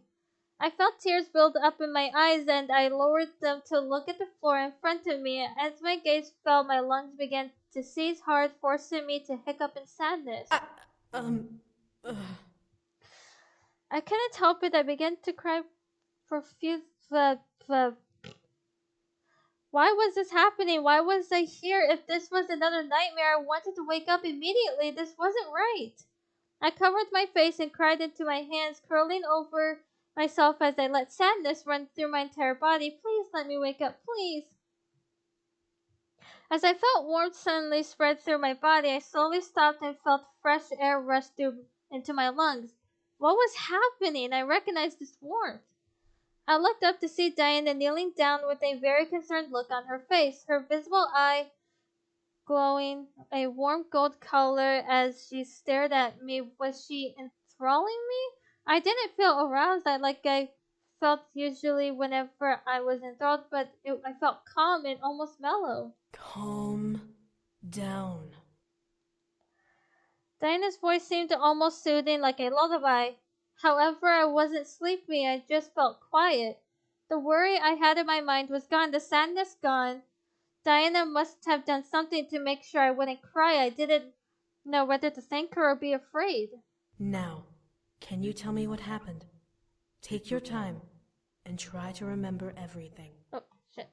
I felt tears build up in my eyes and I lowered them to look at the floor in front of me. As my gaze fell, my lungs began to seize hard, forcing me to hiccup in sadness. I couldn't help it. I began to cry profusely. Why was this happening? Why was I here? If this was another nightmare, I wanted to wake up immediately. This wasn't right. I covered my face and cried into my hands, curling over myself as I let sadness run through my entire body. Please let me wake up, please. As I felt warmth suddenly spread through my body, I slowly stopped and felt fresh air rush through into my lungs. What was happening? I recognized this warmth. I looked up to see Diana kneeling down with a very concerned look on her face, her visible eye glowing a warm gold color as she stared at me. Was she enthralling me? I didn't feel aroused like I felt usually whenever I was enthralled, but I felt calm and almost mellow. Calm down. Diana's voice seemed almost soothing, like a lullaby. However, I wasn't sleepy. I just felt quiet. The worry I had in my mind was gone, the sadness gone. Diana must have done something to make sure I wouldn't cry. I didn't know whether to thank her or be afraid. Now, can you tell me what happened? Take your time and try to remember everything. Oh, shit.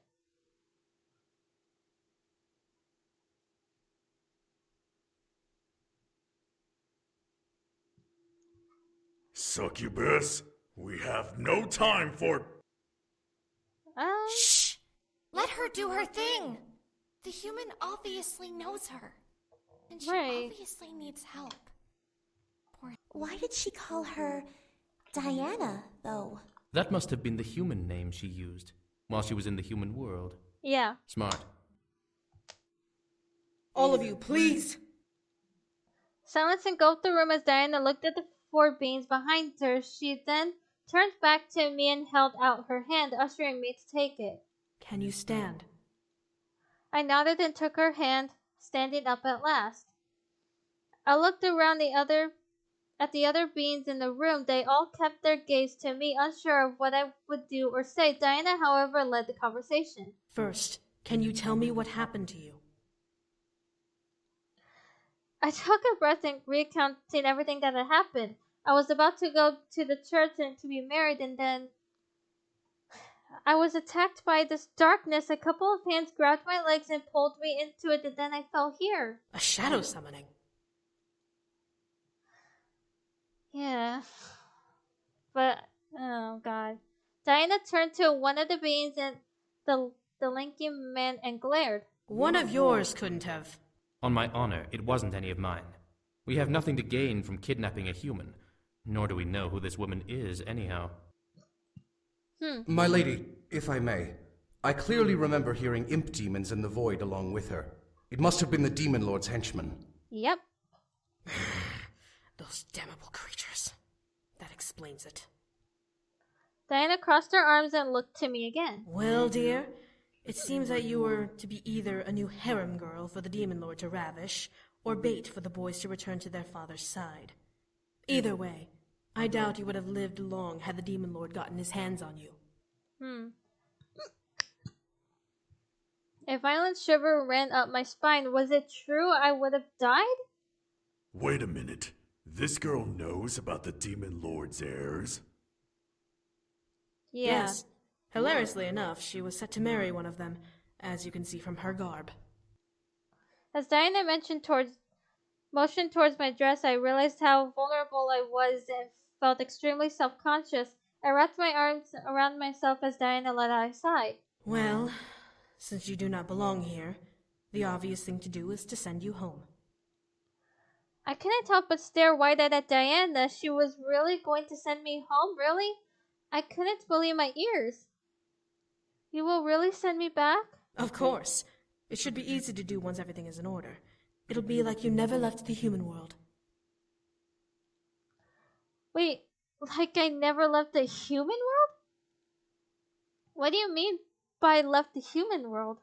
Succubus, we have no time for... Shh! Let her do her thing! The human obviously knows her. And she obviously needs help. Why did she call her Diana, though? That must have been the human name she used while she was in the human world. Yeah. Smart. All of you, please! Silence engulfed the room as Diana looked at the four beings behind her. She then turned back to me and held out her hand, ushering me to take it. Can you stand? I nodded and took her hand, standing up at last. I looked around at the other beings in the room. They all kept their gaze to me, unsure of what I would do or say. Diana, however, led the conversation. First, can you tell me what happened to you? I took a breath and recounting everything that had happened. I was about to go to the church and to be married, and then I was attacked by this darkness. A couple of hands grabbed my legs and pulled me into it, and then I fell here. A shadow summoning? Yeah. But, oh god. Diana turned to one of the beings and the lanky man and glared. One of yours couldn't have. On my honor, it wasn't any of mine. We have nothing to gain from kidnapping a human, nor do we know who this woman is anyhow. My lady, if I may, I clearly remember hearing imp demons in the void along with her. It must have been the Demon Lord's henchmen. Yep. Those damnable creatures. That explains it. Diana crossed her arms and looked to me again. Well, dear, it seems that you were to be either a new harem girl for the Demon Lord to ravish, or bait for the boys to return to their father's side. Either way, I doubt you would have lived long had the Demon Lord gotten his hands on you. A violent shiver ran up my spine. Was it true I would have died? Wait a minute. This girl knows about the Demon Lord's heirs? Yeah. Yes. Hilariously enough, she was set to marry one of them, as you can see from her garb. As Diana motioned towards my dress, I realized how vulnerable I was and felt extremely self-conscious. I wrapped my arms around myself as Diana let out a sigh. Well, since you do not belong here, the obvious thing to do is to send you home. I couldn't help but stare wide-eyed at Diana. She was really going to send me home? Really? I couldn't believe my ears. You will really send me back? Of course. It should be easy to do once everything is in order. It'll be like you never left the human world. Wait, like I never left the human world? What do you mean by left the human world?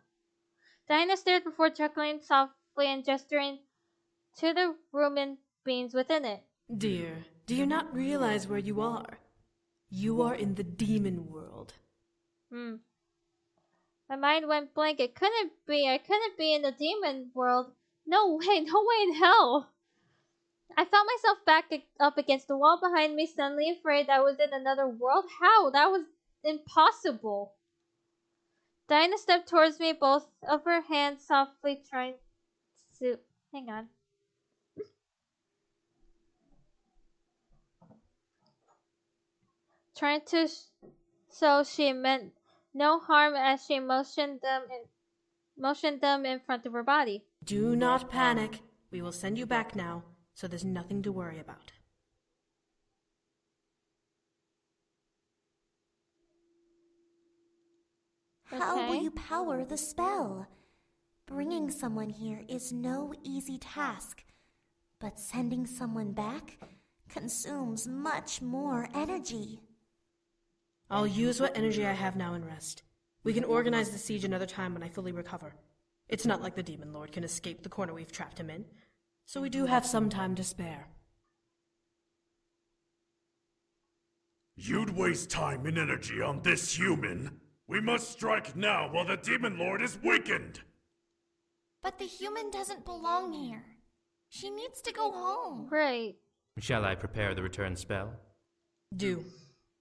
Diana stared before chuckling softly and gesturing to the rumen beings within it. Dear, do you not realize where you are? You are in the demon world. My mind went blank. It couldn't be. I couldn't be in the demon world. No way in hell. I felt myself back up against the wall behind me, suddenly afraid I was in another world. How? That was impossible. Diana stepped towards me, both of her hands softly trying to... Hang on. Trying to... So she meant no harm as she motioned them in front of her body. Do not panic. We will send you back now, so there's nothing to worry about. How will you power the spell? Bringing someone here is no easy task, but sending someone back consumes much more energy. I'll use what energy I have now and rest. We can organize the siege another time when I fully recover. It's not like the Demon Lord can escape the corner we've trapped him in, so we do have some time to spare. You'd waste time and energy on this human. We must strike now while the Demon Lord is weakened. But the human doesn't belong here. She needs to go home. Right. Shall I prepare the return spell? Do.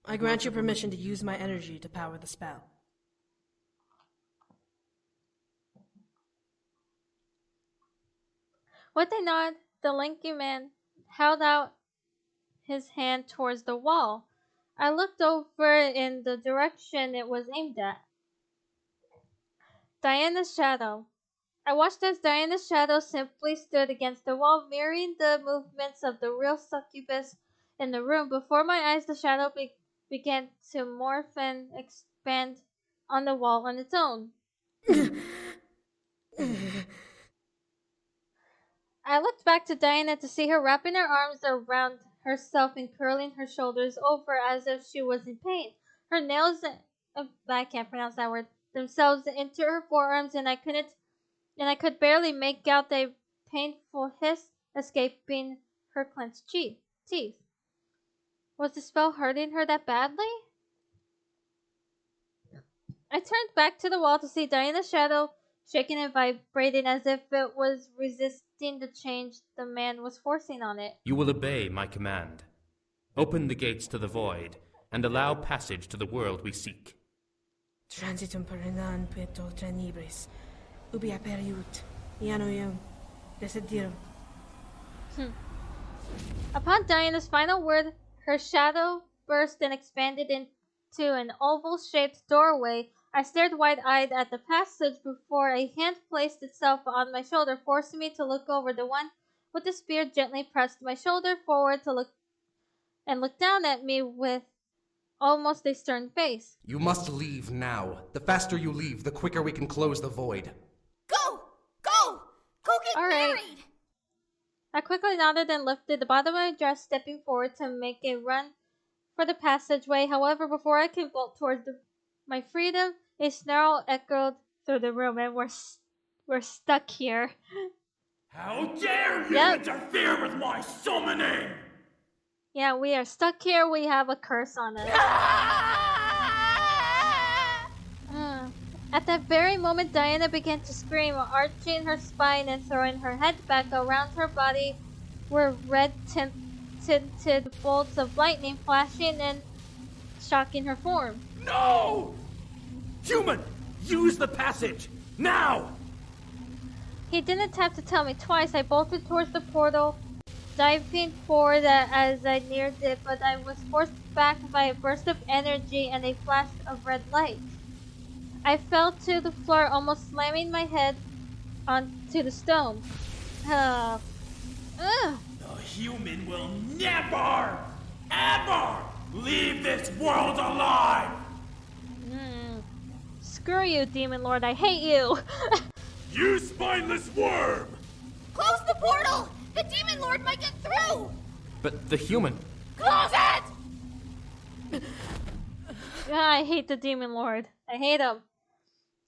I grant you permission to use my energy to power the spell. With a nod, the lanky man held out his hand towards the wall. I looked over in the direction it was aimed at. Diana's shadow. I watched as Diana's shadow simply stood against the wall, mirroring the movements of the real succubus in the room. Before my eyes, the shadow began to morph and expand on the wall on its own. I looked back to Diana to see her wrapping her arms around herself and curling her shoulders over as if she was in pain. Her nails, I can't pronounce that word, themselves into her forearms, and I could barely make out the painful hiss escaping her clenched teeth. Was the spell hurting her that badly? I turned back to the wall to see Diana's shadow shaking and vibrating as if it was resisting the change the man was forcing on it. You will obey my command. Open the gates to the void, and allow passage to the world we seek. Transitum perenam peto tranibris, ubi aperiut, ianoium, desidero. Upon Diana's final word, her shadow burst and expanded into an oval-shaped doorway. I stared wide-eyed at the passage before a hand placed itself on my shoulder, forcing me to look over. The one with the spear gently pressed my shoulder forward to look down at me with almost a stern face. You must leave now. The faster you leave, the quicker we can close the void. Go! Go! Go get married! I quickly nodded and lifted the bottom of my dress, stepping forward to make a run for the passageway. However, before I could bolt towards my freedom, a snarl echoed through the room, and we're stuck here. How dare you interfere with my summoning! Yeah, we are stuck here. We have a curse on us. At that very moment, Diana began to scream, arching her spine and throwing her head back. Around her body were red tinted bolts of lightning flashing and shocking her form. No! Human! Use the passage! Now! He didn't have to tell me twice. I bolted towards the portal diving forward as I neared it, but I was forced back by a burst of energy and a flash of red light. I fell to the floor, almost slamming my head onto the stone. Uh, The human will never, ever leave this world alive! Screw you, Demon Lord, I hate you! You spineless worm! Close the portal! The Demon Lord might get through! But the human... Close it! I hate the Demon Lord. I hate him.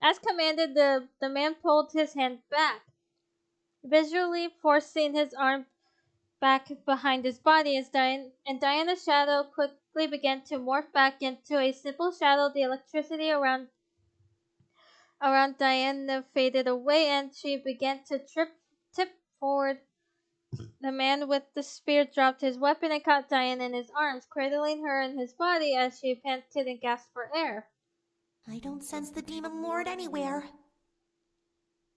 As commanded, the man pulled his hand back, visually forcing his arm back behind his body as Diana's shadow quickly began to morph back into a simple shadow. The electricity around Diana faded away and she began to tip forward. The man with the spear dropped his weapon and caught Diana in his arms, cradling her in his body as she panted and gasped for air. I don't sense the Demon Lord anywhere.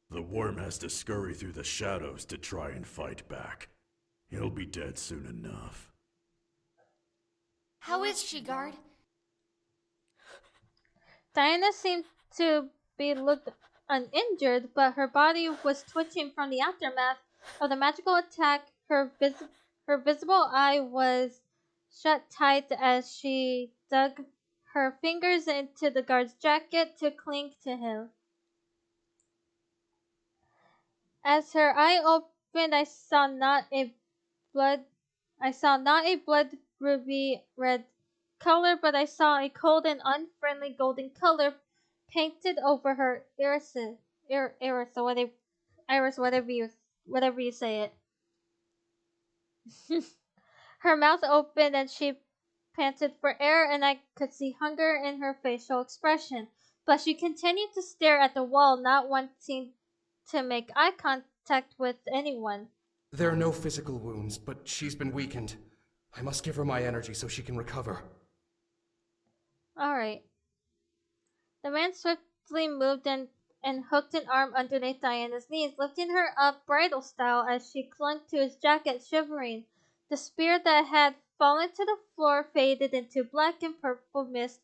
The worm has to scurry through the shadows to try and fight back. He'll be dead soon enough. How is she, guard? Diana seemed to be looked uninjured, but her body was twitching from the aftermath of the magical attack. Her visible eye was shut tight as she dug her fingers into the guard's jacket to cling to him. As her eye opened, I saw not a blood ruby red color, but I saw a cold and unfriendly golden color painted over her iris, whatever you say it. Her mouth opened and she panted for air, and I could see hunger in her facial expression. But she continued to stare at the wall, not wanting to make eye contact with anyone. There are no physical wounds, but she's been weakened. I must give her my energy so she can recover. Alright. The man swiftly moved and hooked an arm underneath Diana's knees, lifting her up bridal style as she clung to his jacket, shivering. The spear that had fallen to the floor faded into black and purple mist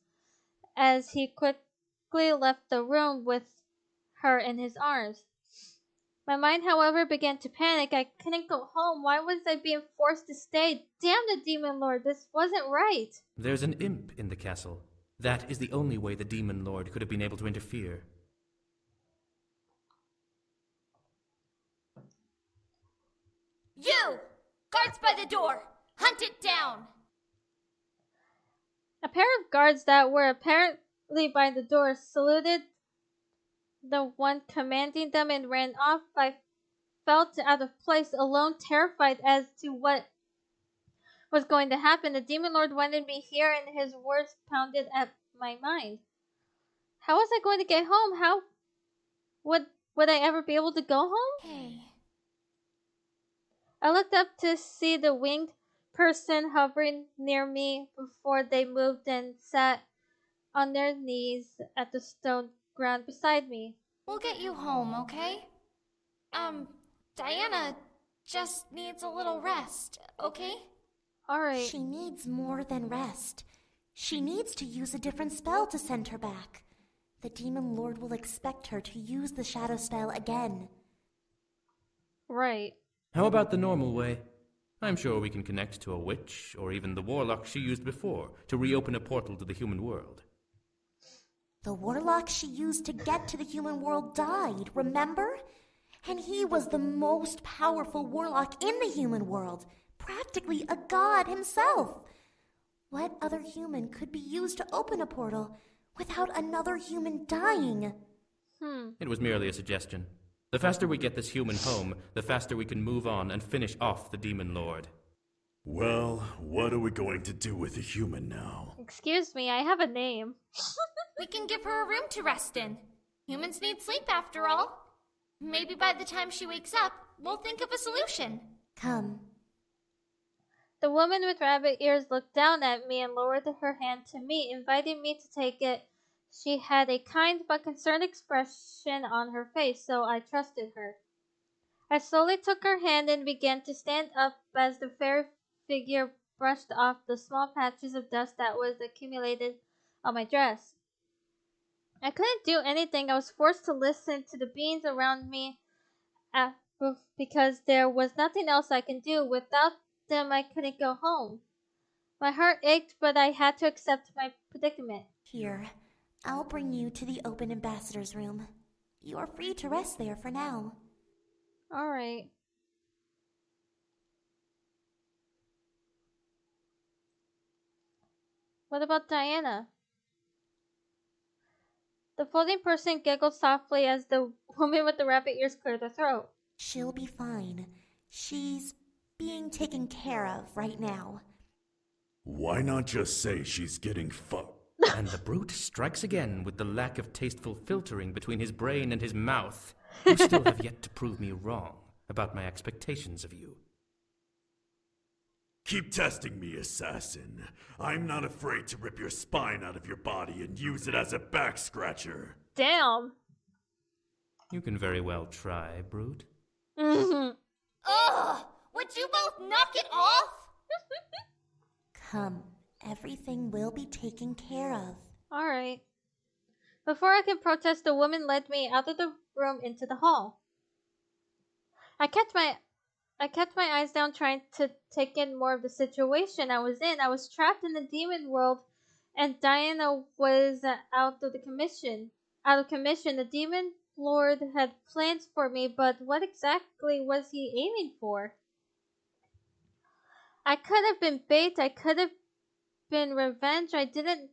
as he quickly left the room with her in his arms. My mind, however, began to panic. I couldn't go home. Why was I being forced to stay? Damn the Demon Lord, this wasn't right. There's an imp in the castle. That is the only way the Demon Lord could have been able to interfere. You! Guards by the door! Hunt it down! A pair of guards that were apparently by the door saluted the one commanding them and ran off. I felt out of place, alone, terrified as to what was going to happen. The Demon Lord wanted me here, and his words pounded at my mind. How was I going to get home? How would I ever be able to go home? Hey. I looked up to see the winged person hovering near me before they moved and sat on their knees at the stone ground beside me. We'll get you home, okay? Diana just needs a little rest, okay? Alright. She needs more than rest. She needs to use a different spell to send her back. The Demon Lord will expect her to use the shadow spell again. Right. How about the normal way? I'm sure we can connect to a witch, or even the warlock she used before, to reopen a portal to the human world. The warlock she used to get to the human world died, remember? And he was the most powerful warlock in the human world, practically a god himself. What other human could be used to open a portal without another human dying? It was merely a suggestion. The faster we get this human home, the faster we can move on and finish off the Demon Lord. Well, what are we going to do with the human now? Excuse me, I have a name. We can give her a room to rest in. Humans need sleep after all. Maybe by the time she wakes up, we'll think of a solution. Come. The woman with rabbit ears looked down at me and lowered her hand to me, inviting me to take it. She had a kind but concerned expression on her face, so I trusted her. I slowly took her hand and began to stand up as the fairy figure brushed off the small patches of dust that was accumulated on my dress. I couldn't do anything. I was forced to listen to the beings around me because there was nothing else I could do. Without them, I couldn't go home. My heart ached, but I had to accept my predicament. Here, I'll bring you to the open ambassador's room. You are free to rest there for now. Alright. What about Diana? The folding person giggled softly as the woman with the rabbit ears cleared her throat. She'll be fine. She's being taken care of right now. Why not just say she's getting fucked? And the brute strikes again with the lack of tasteful filtering between his brain and his mouth. You still have yet to prove me wrong about my expectations of you. Keep testing me, assassin. I'm not afraid to rip your spine out of your body and use it as a back scratcher. Damn. You can very well try, brute. Ugh! Would you both knock it off? Come, everything will be taken care of. Alright. Before I could protest, the woman led me out of the room into the hall. I kept my eyes down, trying to take in more of the situation I was in. I was trapped in the demon world, and Diana was out of commission. The demon lord had plans for me, but what exactly was he aiming for? I could have been bait. I could have been revenge. I didn't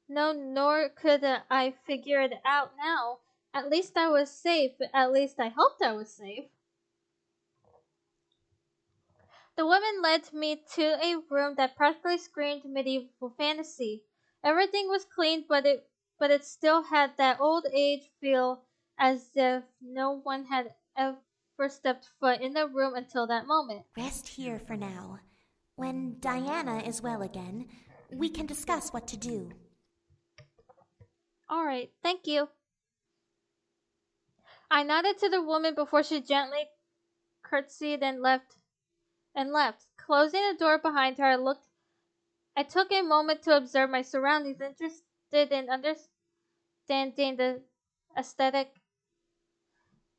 know, nor could I figure it out now. At least I was safe. At least I hoped I was safe. The woman led me to a room that practically screamed medieval fantasy. Everything was clean, but it still had that old age feel, as if no one had ever stepped foot in the room until that moment. Rest here for now. When Diana is well again, we can discuss what to do. Alright, thank you. I nodded to the woman before she gently curtsied and left. Closing the door behind her, I took a moment to observe my surroundings, interested in understanding the aesthetic.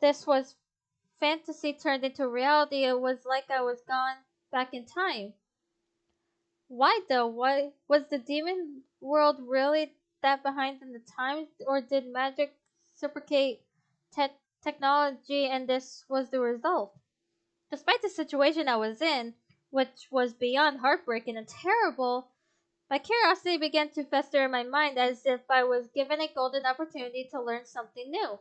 This was fantasy turned into reality. It was like I was gone back in time. Why though? Why was the demon world really that behind in the times, or did magic supercate technology and this was the result? Despite the situation I was in, which was beyond heartbreaking and terrible, my curiosity began to fester in my mind as if I was given a golden opportunity to learn something new.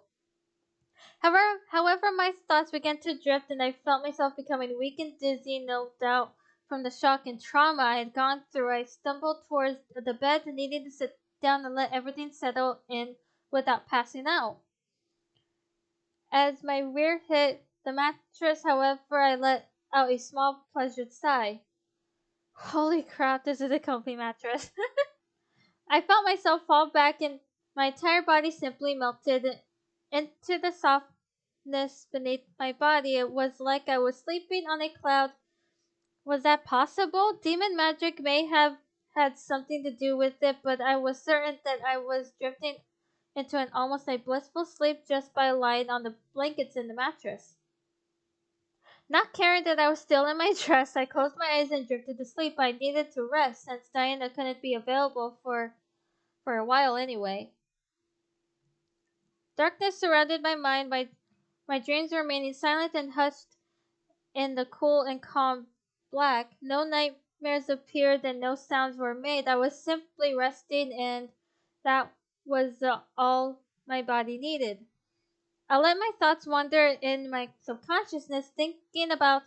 However, my thoughts began to drift and I felt myself becoming weak and dizzy, no doubt from the shock and trauma I had gone through. I stumbled towards the bed, needing to sit down and let everything settle in without passing out. As my rear hit the mattress, however, I let out a small pleasured sigh. Holy crap, this is a comfy mattress. I felt myself fall back and my entire body simply melted into the softness beneath my body. It was like I was sleeping on a cloud. Was that possible? Demon magic may have had something to do with it, but I was certain that I was drifting into an almost a blissful sleep just by lying on the blankets in the mattress. Not caring that I was still in my dress, I closed my eyes and drifted to sleep. I needed to rest since Diana couldn't be available for a while anyway. Darkness surrounded my mind, my dreams remaining silent and hushed in the cool and calm black. No nightmares appeared and no sounds were made. I was simply resting, and that was all my body needed. I let my thoughts wander in my subconsciousness, thinking about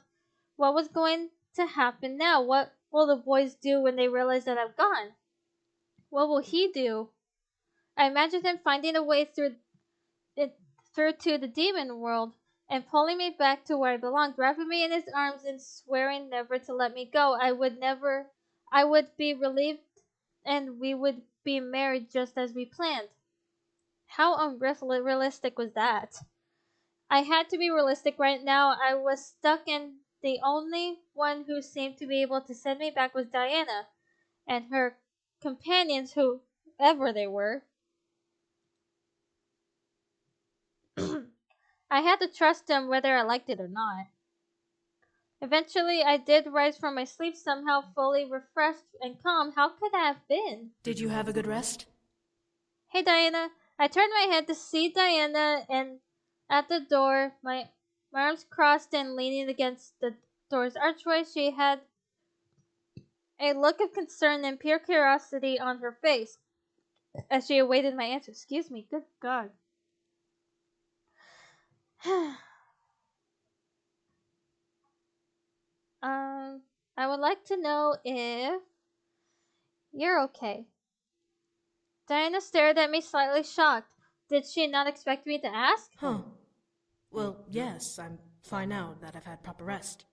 what was going to happen now. What will the boys do when they realize that I'm gone? What will he do? I imagined him finding a way through to the demon world and pulling me back to where I belonged, wrapping me in his arms and swearing never to let me go. I would be relieved and we would be married just as we planned. How unrealistic was that? I had to be realistic right now. I was stuck, and the only one who seemed to be able to send me back was Diana and her companions, whoever they were. I had to trust them whether I liked it or not. Eventually, I did rise from my sleep, somehow fully refreshed and calm. How could that have been? Did you have a good rest? Hey, Diana. I turned my head to see Diana, and at the door, my arms crossed and leaning against the door's archway, she had a look of concern and pure curiosity on her face as she awaited my answer. Excuse me. Good God. I would like to know if you're okay. Diana stared at me, slightly shocked. Did she not expect me to ask? Huh. Well, yes, I'm fine now that I've had proper rest.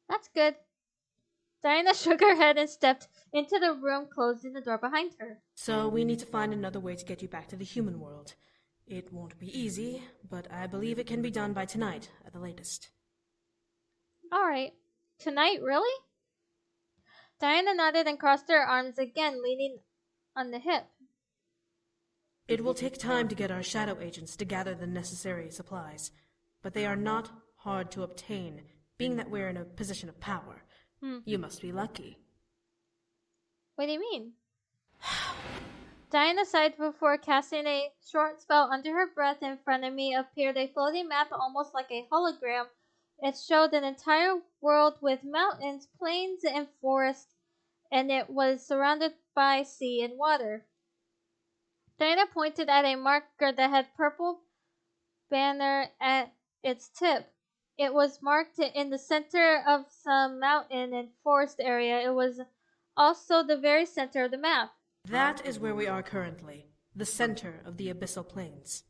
That's good. Diana shook her head and stepped into the room, closing the door behind her. So we need to find another way to get you back to the human world. It won't be easy, but I believe it can be done by tonight at the latest. Alright. Tonight, really? Diana nodded and crossed her arms again, leaning on the hip. It will take time to get our shadow agents to gather the necessary supplies, but they are not hard to obtain, being that we're in a position of power. You must be lucky. What do you mean? Diana sighed before casting a short spell. Under her breath, in front of me appeared a floating map almost like a hologram. It showed an entire world with mountains, plains, and forests, and it was surrounded by sea and water. Diana pointed at a marker that had purple banner at its tip. It was marked in the center of some mountain and forest area. It was also the very center of the map. That is where we are currently, the center of the Abyssal Plains.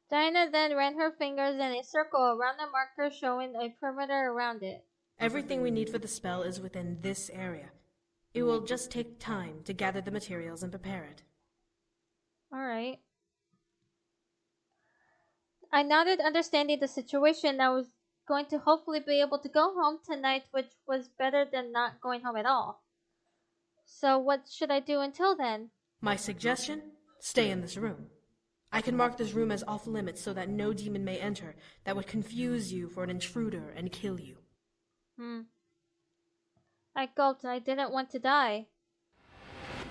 Diana then ran her fingers in a circle around the marker, showing a perimeter around it. Everything we need for the spell is within this area. It will just take time to gather the materials and prepare it. Alright. I nodded, understanding the situation. I was going to hopefully be able to go home tonight, which was better than not going home at all. So what should I do until then? My suggestion? Stay in this room. I can mark this room as off limits so that no demon may enter that would confuse you for an intruder and kill you. I gulped. I didn't want to die.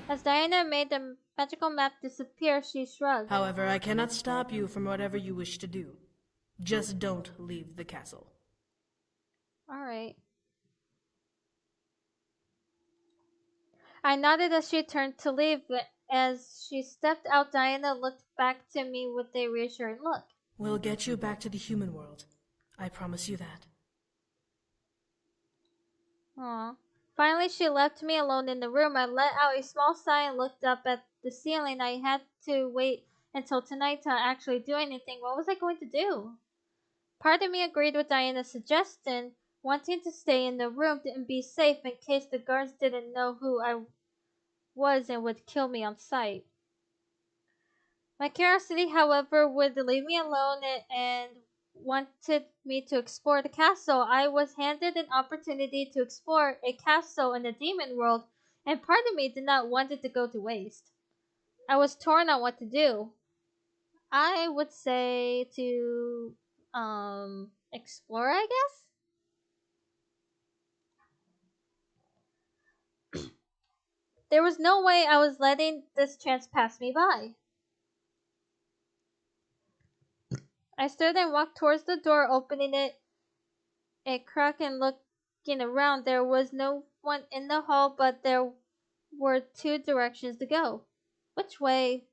As Diana made the magical map disappear, she shrugged. However, I cannot stop you from whatever you wish to do. Just don't leave the castle. Alright. I nodded as she turned to leave. As she stepped out, Diana looked back to me with a reassuring look. We'll get you back to the human world. I promise you that. Aw. Finally, she left me alone in the room. I let out a small sigh and looked up at the ceiling. I had to wait until tonight to actually do anything. What was I going to do? Part of me agreed with Diana's suggestion, wanting to stay in the room and be safe in case the guards didn't know who I was and would kill me on sight. My curiosity, however, would leave me alone and wanted me to explore the castle. I was handed an opportunity to explore a castle in the demon world, and part of me did not want it to go to waste. I was torn on what to do. I would say to explore, I guess. There was no way I was letting this chance pass me by. I stood and walked towards the door, opening it a crack and looking around. There was no one in the hall, but there were two directions to go. Which way?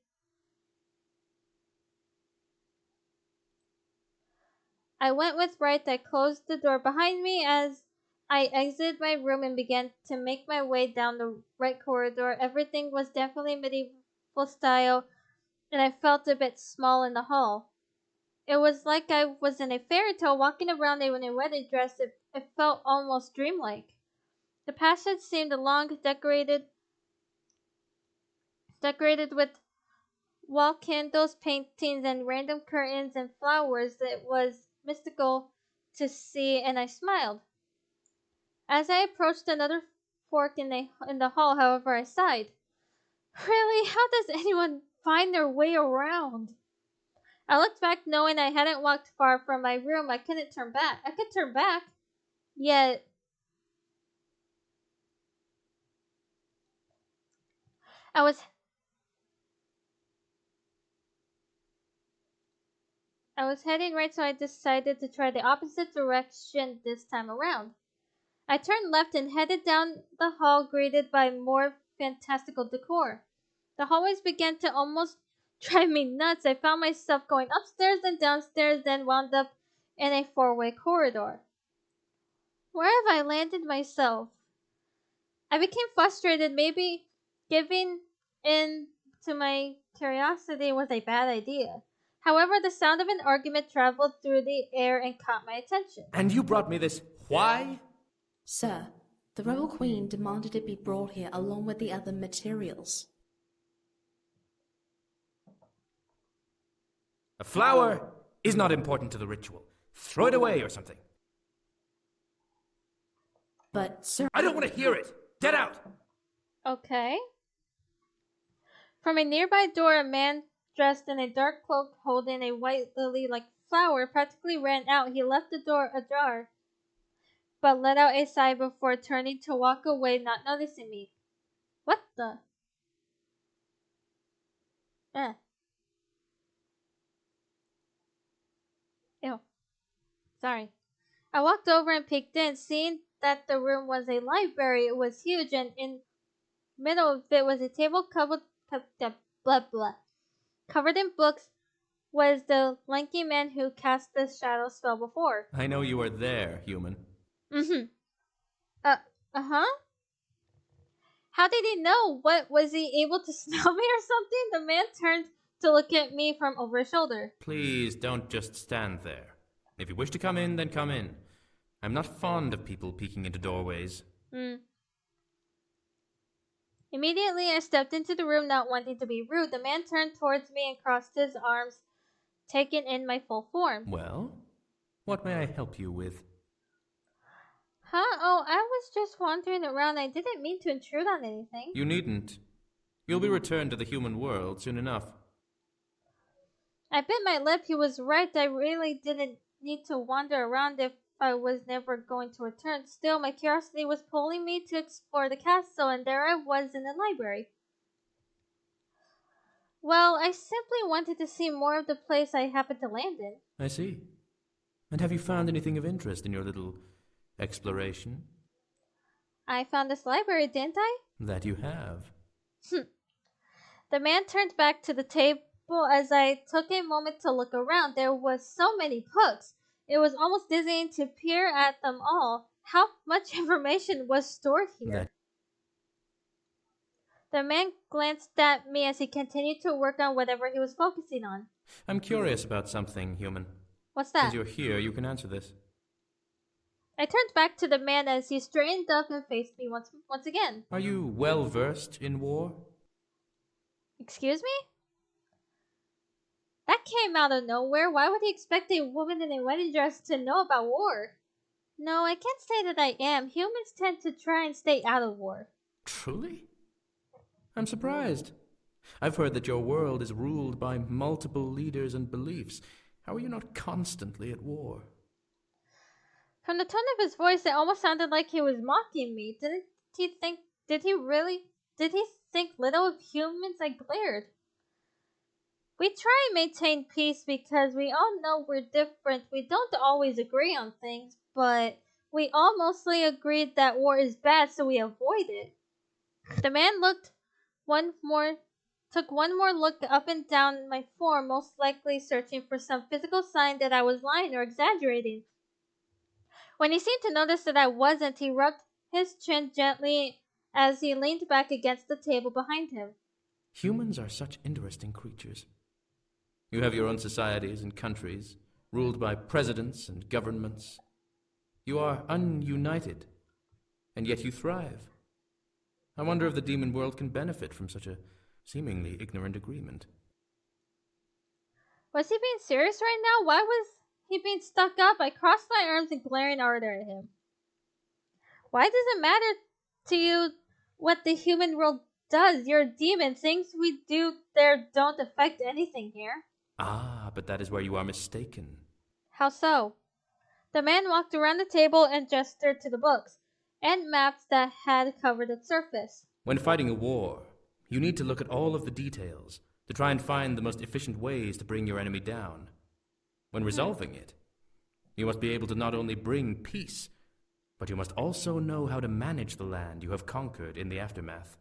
I went with right. I closed the door behind me as I exited my room and began to make my way down the right corridor. Everything was definitely medieval style, and I felt a bit small in the hall. It was like I was in a fairy tale walking around in a wedding dress. It felt almost dreamlike. The passage seemed long, decorated with wall candles, paintings, and random curtains and flowers. It was mystical to see, and I smiled. As I approached another fork in the hall, however, I sighed. Really, how does anyone find their way around? I looked back, knowing I hadn't walked far from my room. I couldn't turn back. I could turn back, yet I was heading right, so I decided to try the opposite direction this time around. I turned left and headed down the hall, greeted by more fantastical decor. The hallways began to almost drive me nuts. I found myself going upstairs and downstairs, then wound up in a four-way corridor. Where have I landed myself? I became frustrated. Maybe giving in to my curiosity was a bad idea. However, the sound of an argument traveled through the air and caught my attention. And you brought me this. Why? Sir, the Rebel Queen demanded it be brought here along with the other materials. A flower is not important to the ritual. Throw it away or something. But, sir... I don't want to hear it! Get out! Okay. From a nearby door, a man dressed in a dark cloak holding a white lily-like flower practically ran out. He left the door ajar, but let out a sigh before turning to walk away, not noticing me. What the? Ew. Sorry. I walked over and peeked in, seeing that the room was a library. It was huge, and in the middle of it was a table covered in books. Was the lanky man who cast the shadow spell before. I know you are there, human. Uh-huh? How did he know? What, was he able to smell me or something? The man turned to look at me from over his shoulder. Please don't just stand there. If you wish to come in, then come in. I'm not fond of people peeking into doorways. Immediately, I stepped into the room, not wanting to be rude. The man turned towards me and crossed his arms, taking in my full form. Well, what may I help you with? Huh? Oh, I was just wandering around. I didn't mean to intrude on anything. You needn't. You'll be returned to the human world soon enough. I bit my lip. He was right. I really didn't need to wander around if I was never going to return. Still, my curiosity was pulling me to explore the castle, and there I was in the library. Well, I simply wanted to see more of the place I happened to land in. I see. And have you found anything of interest in your little exploration? I found this library, didn't I? That you have. The man turned back to the table as I took a moment to look around. There was so many books. It was almost dizzying to peer at them all. How much information was stored here? The man glanced at me as he continued to work on whatever he was focusing on. I'm curious about something, human. What's that? Since you're here, you can answer this. I turned back to the man as he straightened up and faced me once again. Are you well versed in war? Excuse me? That came out of nowhere. Why would he expect a woman in a wedding dress to know about war? No, I can't say that I am. Humans tend to try and stay out of war. Truly? I'm surprised. I've heard that your world is ruled by multiple leaders and beliefs. How are you not constantly at war? From the tone of his voice, it almost sounded like he was mocking me. Did he think little of humans? I glared. We try and maintain peace because we all know we're different. We don't always agree on things, but we all mostly agreed that war is bad, so we avoid it. The man took one more look up and down my form, most likely searching for some physical sign that I was lying or exaggerating. When he seemed to notice that I wasn't, he rubbed his chin gently as he leaned back against the table behind him. Humans are such interesting creatures. You have your own societies and countries, ruled by presidents and governments. You are ununited. and yet you thrive. I wonder if the demon world can benefit from such a seemingly ignorant agreement. Was he being serious right now? Why was he being stuck up? I crossed my arms and glaring harder at him. Why does it matter to you what the human world does? You're a demon. Things we do there don't affect anything here. Ah, but that is where you are mistaken. How so? The man walked around the table and gestured to the books and maps that had covered its surface. When fighting a war, you need to look at all of the details to try and find the most efficient ways to bring your enemy down. When resolving it, you must be able to not only bring peace, but you must also know how to manage the land you have conquered in the aftermath.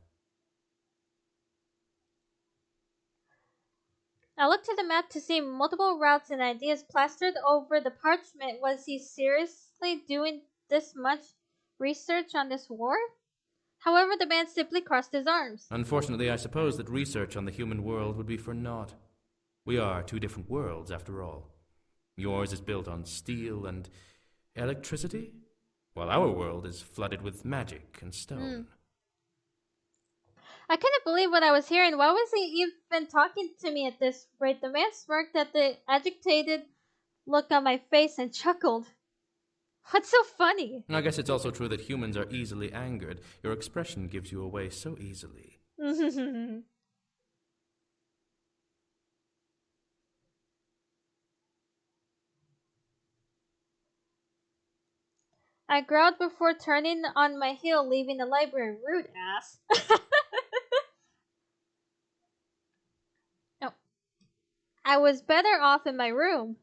I looked at the map to see multiple routes and ideas plastered over the parchment. Was he seriously doing this much research on this war? However, the man simply crossed his arms. Unfortunately, I suppose that research on the human world would be for naught. We are two different worlds, after all. Yours is built on steel and electricity, while our world is flooded with magic and stone. I couldn't believe what I was hearing. Why was he even talking to me at this rate? The man smirked at the agitated look on my face and chuckled. What's so funny? I guess it's also true that humans are easily angered. Your expression gives you away so easily. I growled before turning on my heel, leaving the library. Rude ass. Oh. I was better off in my room.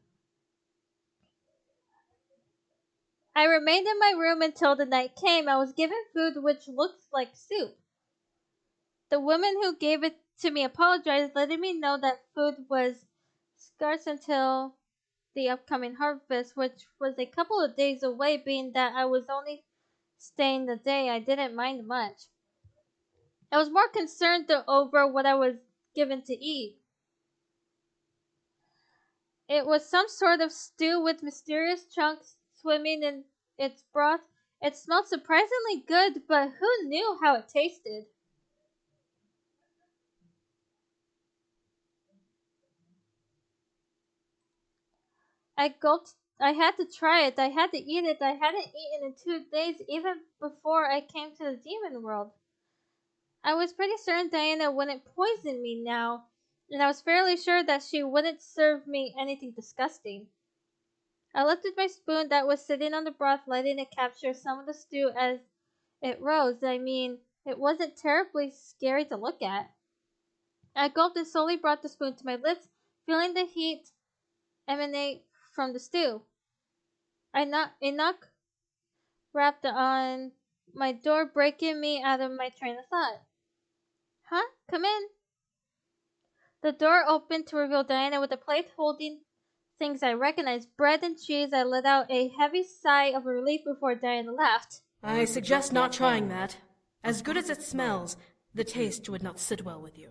I remained in my room until the night came. I was given food which looked like soup. The woman who gave it to me apologized, letting me know that food was scarce until the upcoming harvest, which was a couple of days away. Being that I was only staying the day, I didn't mind much. I was more concerned over what I was given to eat. It was some sort of stew with mysterious chunks swimming in its broth. It smelled surprisingly good, but who knew how it tasted? I gulped. I had to try it. I had to eat it. I hadn't eaten in 2 days, even before I came to the demon world. I was pretty certain Diana wouldn't poison me now, and I was fairly sure that she wouldn't serve me anything disgusting. I lifted my spoon that was sitting on the broth, letting it capture some of the stew as it rose. I mean, it wasn't terribly scary to look at. I gulped and slowly brought the spoon to my lips, feeling the heat emanate from the stew. A knock rapped on my door, breaking me out of my train of thought. Huh? Come in. The door opened to reveal Diana with a plate holding things I recognized. Bread and cheese. I let out a heavy sigh of relief before Diana laughed. I suggest not trying that. As good as it smells, the taste would not sit well with you.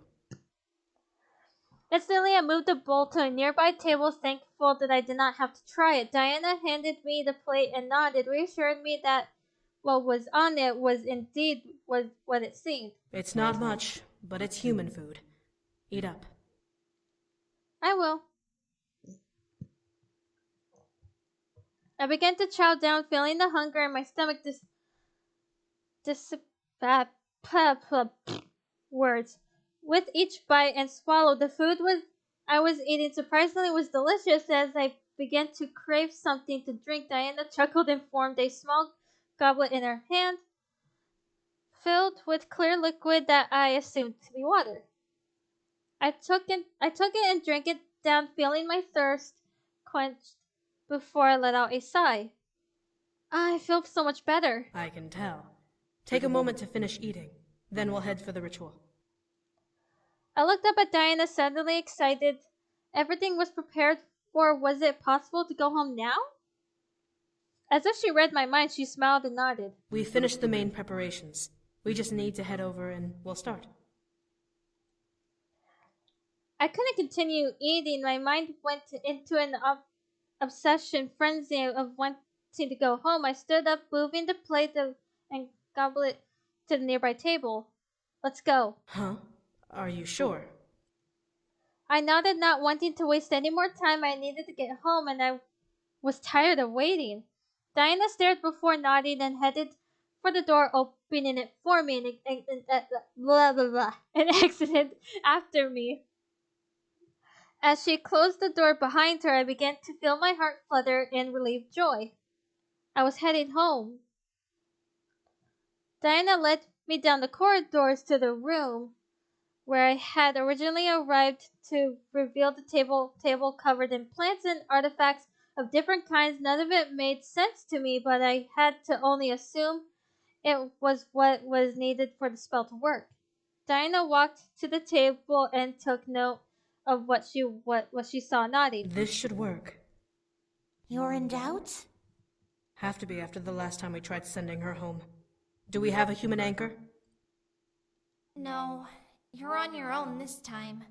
Instantly, I moved the bowl to a nearby table, thankful that I did not have to try it. Diana handed me the plate and nodded, reassuring me that what was on it was indeed what it seemed. It's not much, but it's human food. Eat up. I will. I began to chow down, feeling the hunger in my stomach words. With each bite and swallow, the food I was eating surprisingly was delicious. As I began to crave something to drink, Diana chuckled and formed a small goblet in her hand, filled with clear liquid that I assumed to be water. I took it and drank it down, feeling my thirst quenched before I let out a sigh. I feel so much better. I can tell. Take a moment to finish eating, then we'll head for the ritual. I looked up at Diana, suddenly excited. Everything was prepared for. Was it possible to go home now? As if she read my mind, she smiled and nodded. We finished the main preparations. We just need to head over and we'll start. I couldn't continue eating. My mind went into an obsession frenzy of wanting to go home. I stood up, moving the plate and goblet to the nearby table. Let's go. Huh? Are you sure? I nodded, not wanting to waste any more time. I needed to get home, and I was tired of waiting. Diana stared before nodding and headed for the door, opening it for me and exited after me. As she closed the door behind her, I began to feel my heart flutter in relieved joy. I was heading home. Diana led me down the corridors to the room where I had originally arrived to reveal the table covered in plants and artifacts of different kinds. None of it made sense to me, but I had to only assume it was what was needed for the spell to work. Diana walked to the table and took note of what she saw, nodding. This should work. You're in doubt? Have to be after the last time we tried sending her home. Do we have a human anchor? No, you're on your own this time.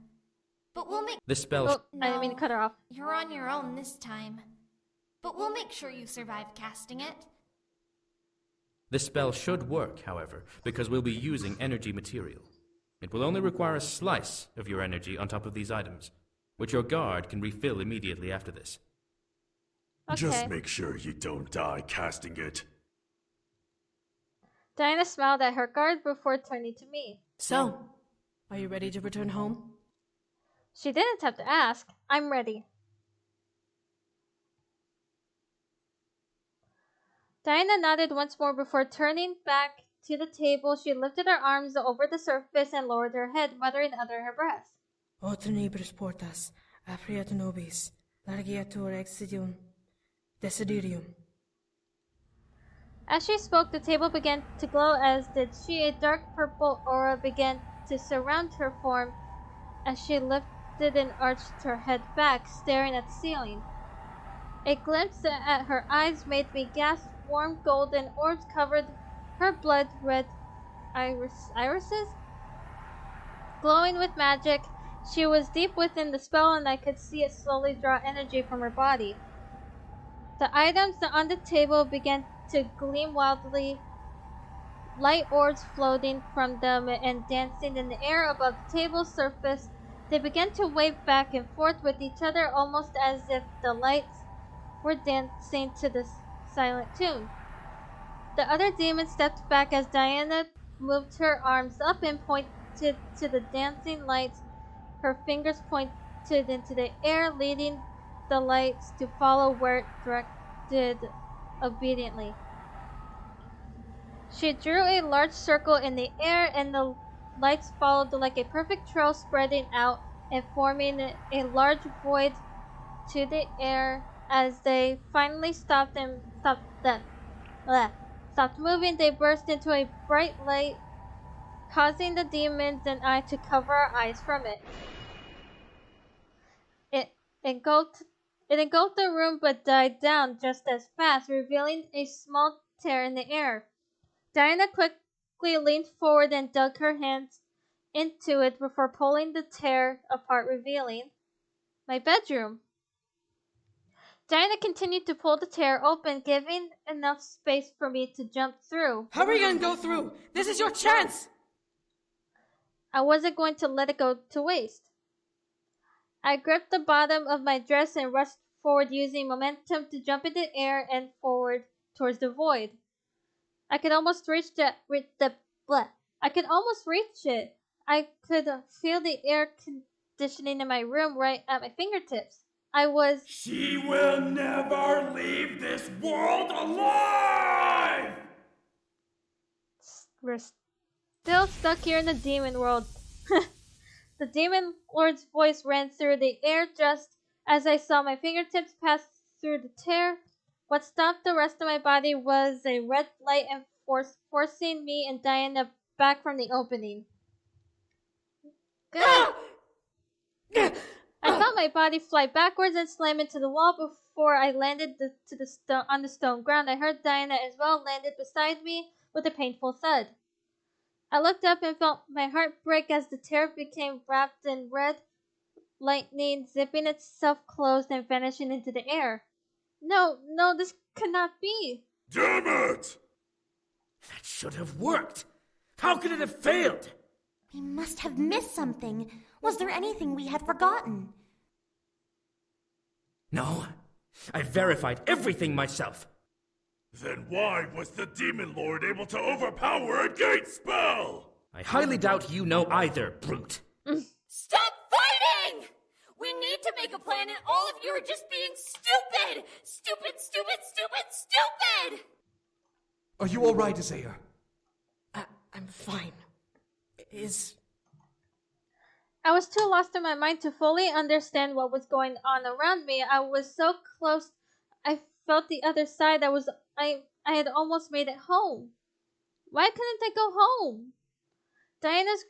But we'll make... This spell... Oh, I didn't mean to cut her off. You're on your own this time. But we'll make sure you survive casting it. This spell should work, however, because we'll be using energy material. It will only require a slice of your energy on top of these items, which your guard can refill immediately after this. Okay. Just make sure you don't die casting it. Diana smiled at her guard before turning to me. So, are you ready to return home? She didn't have to ask. I'm ready. Diana nodded once more before turning back to the table. She lifted her arms over the surface and lowered her head, muttering under her breath. O tenebris portas, apriat nobis, largiatur exidium, desiderium. As she spoke, the table began to glow, as did she. A dark purple aura began to surround her form as she lifted and arched her head back, staring at the ceiling. A glimpse at her eyes made me gasp. Warm golden orbs covered her blood-red irises. Glowing with magic, she was deep within the spell, and I could see it slowly draw energy from her body. The items on the table began to gleam wildly, light orbs floating from them and dancing in the air above the table's surface. They began to wave back and forth with each other, almost as if the lights were dancing to the silent tune. The other demon stepped back as Diana moved her arms up and pointed to the dancing lights. Her fingers pointed into the air, leading the lights to follow where it directed obediently. She drew a large circle in the air, and the lights followed like a perfect trail, spreading out and forming a large void to the air. As they finally stopped moving, they burst into a bright light, causing the demons and I to cover our eyes from it. It engulfed the room, but died down just as fast, revealing a small tear in the air. Diana quickly leaned forward and dug her hands into it before pulling the tear apart, revealing my bedroom. Diana continued to pull the tear open, giving enough space for me to jump through. Hurry and go through! This is your chance! I wasn't going to let it go to waste. I gripped the bottom of my dress and rushed forward, using momentum to jump in the air and forward towards the void. I could almost reach it. I could feel the air conditioning in my room right at my fingertips. She will never leave this world alive! We're still stuck here in the demon world. The demon lord's voice ran through the air just as I saw my fingertips pass through the tear. What stopped the rest of my body was a red light and forcing me and Diana back from the opening. Good. I felt my body fly backwards and slam into the wall before I landed on the stone ground. I heard Diana as well landed beside me with a painful thud. I looked up and felt my heart break as the tear became wrapped in red lightning, zipping itself closed and vanishing into the air. No, this could not be. Damn it! That should have worked! How could it have failed? We must have missed something. Was there anything we had forgotten? No, I verified everything myself. Then why was the Demon Lord able to overpower a gate spell? I highly doubt you know either, brute. Stop fighting! We need to make a plan and all of you are just being stupid! Stupid, stupid, stupid, stupid! Are you all right, Isaiah? I'm fine. I was too lost in my mind to fully understand what was going on around me. I was so close. I felt the other side. I had almost made it home. Why couldn't I go home? Diana's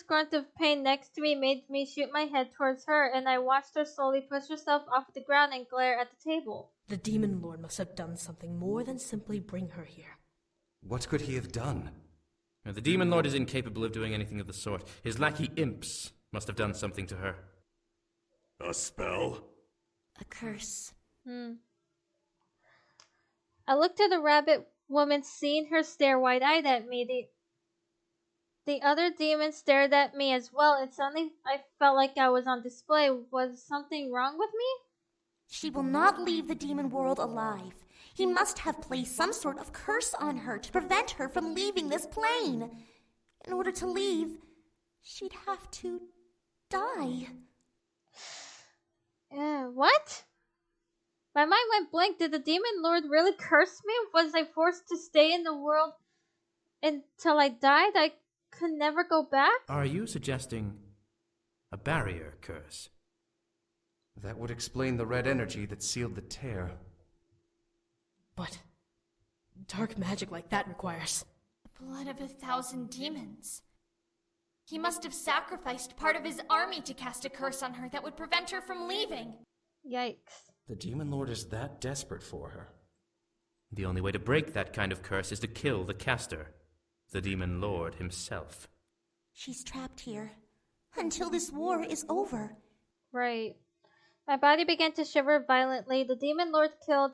grunt of pain next to me made me shoot my head towards her, and I watched her slowly push herself off the ground and glare at the table. The Demon Lord must have done something more than simply bring her here. What could he have done? The Demon Lord is incapable of doing anything of the sort. His lackey imps must have done something to her. A spell? A curse. I looked at the rabbit woman, seeing her stare wide-eyed at me. The other demons stared at me as well, and suddenly I felt like I was on display. Was something wrong with me? She will not leave the demon world alive. He must have placed some sort of curse on her to prevent her from leaving this plane. In order to leave, she'd have to die. What? My mind went blank. Did the Demon Lord really curse me? Was I forced to stay in the world until I died? I could never go back? Are you suggesting a barrier curse? That would explain the red energy that sealed the tear. But dark magic like that requires the blood of 1,000 demons. He must have sacrificed part of his army to cast a curse on her that would prevent her from leaving. Yikes. The Demon Lord is that desperate for her. The only way to break that kind of curse is to kill the caster, the Demon Lord himself. She's trapped here until this war is over. Right. My body began to shiver violently. The Demon Lord killed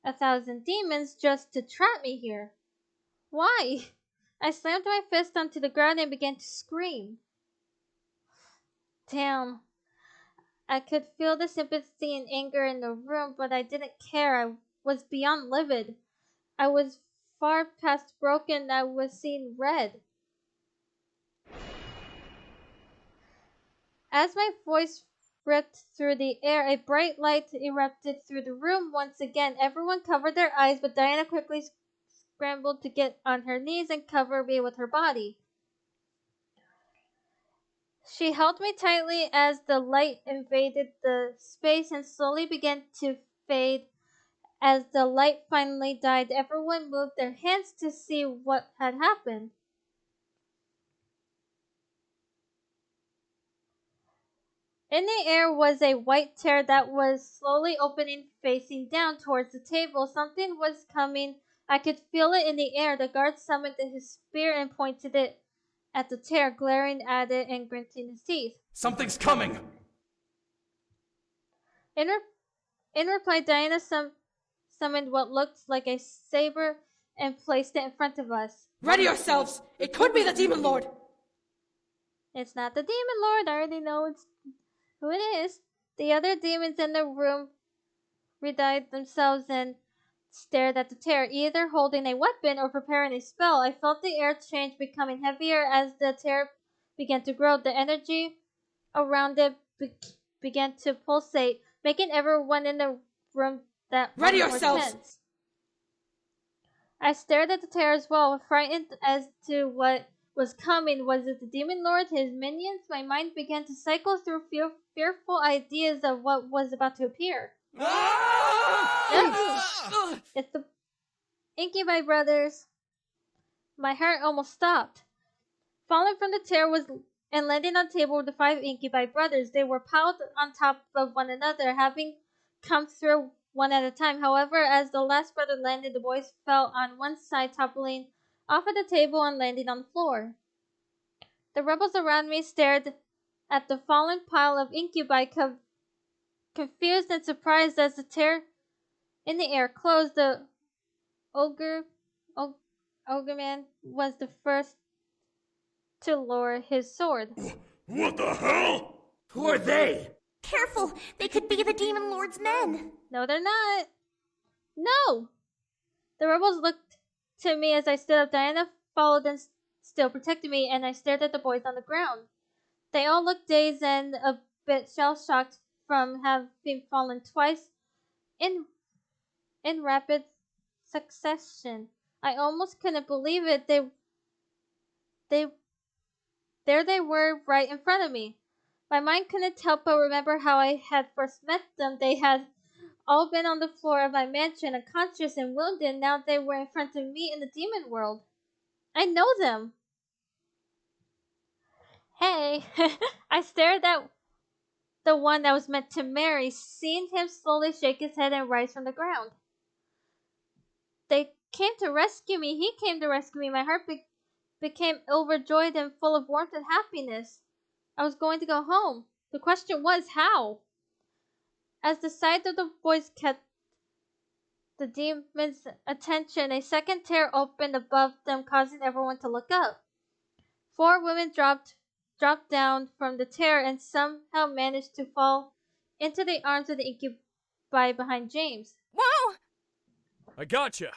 1,000 demons just to trap me here. Why? I slammed my fist onto the ground and began to scream. Damn. I could feel the sympathy and anger in the room, but I didn't care. I was beyond livid. I was far past broken. I was seeing red. As my voice ripped through the air, a bright light erupted through the room once again. Everyone covered their eyes, but Diana quickly scrambled to get on her knees and cover me with her body. She held me tightly as the light invaded the space and slowly began to fade. As the light finally died, everyone moved their hands to see what had happened. In the air was a white tear that was slowly opening, facing down towards the table. Something was coming. I could feel it in the air. The guard summoned his spear and pointed it at the tear, glaring at it and gritting his teeth. Something's coming! In reply, Diana summoned what looked like a saber and placed it in front of us. Ready yourselves! It could be the Demon Lord! It's not the Demon Lord. I already know it's who it is. The other demons in the room readied themselves and stared at the tear, either holding a weapon or preparing a spell. I felt the air change, becoming heavier as the tear began to grow. The energy around it began to pulsate, making everyone in the room that Ready more yourselves! tense. I stared at the tear as well, frightened as to what was coming. Was it the Demon Lord, his minions? My mind began to cycle through fearful ideas of what was about to appear. It's the Incubi Brothers. My heart almost stopped. Falling from the tear and landing on the table were the 5 Incubi Brothers. They were piled on top of one another, having come through one at a time. However, as the last brother landed, the boys fell on one side, toppling off of the table and landing on the floor. The rebels around me stared at the fallen pile of Incubi, confused and surprised as the tear in the air closed. The ogre Ogreman was the first to lower his sword. What the hell? Who are they? Careful! They could be the Demon Lord's men! No, they're not. No! The rebels looked to me as I stood up. Diana followed and still protected me, and I stared at the boys on the ground. They all looked dazed and a bit shell-shocked from having fallen twice in rapid succession. I almost couldn't believe it. There they were right in front of me. My mind couldn't help but remember how I had first met them. They had all been on the floor of my mansion, unconscious and wounded. Now they were in front of me in the demon world. I know them. Hey, I stared at the one that was meant to marry, seeing him slowly shake his head and rise from the ground. They came to rescue me. He came to rescue me. My heart became overjoyed and full of warmth and happiness. I was going to go home. The question was, how? As the sight of the boys kept the demon's attention, a second tear opened above them, causing everyone to look up. 4 women dropped down from the tear and somehow managed to fall into the arms of the Incubi behind James. Whoa! I gotcha!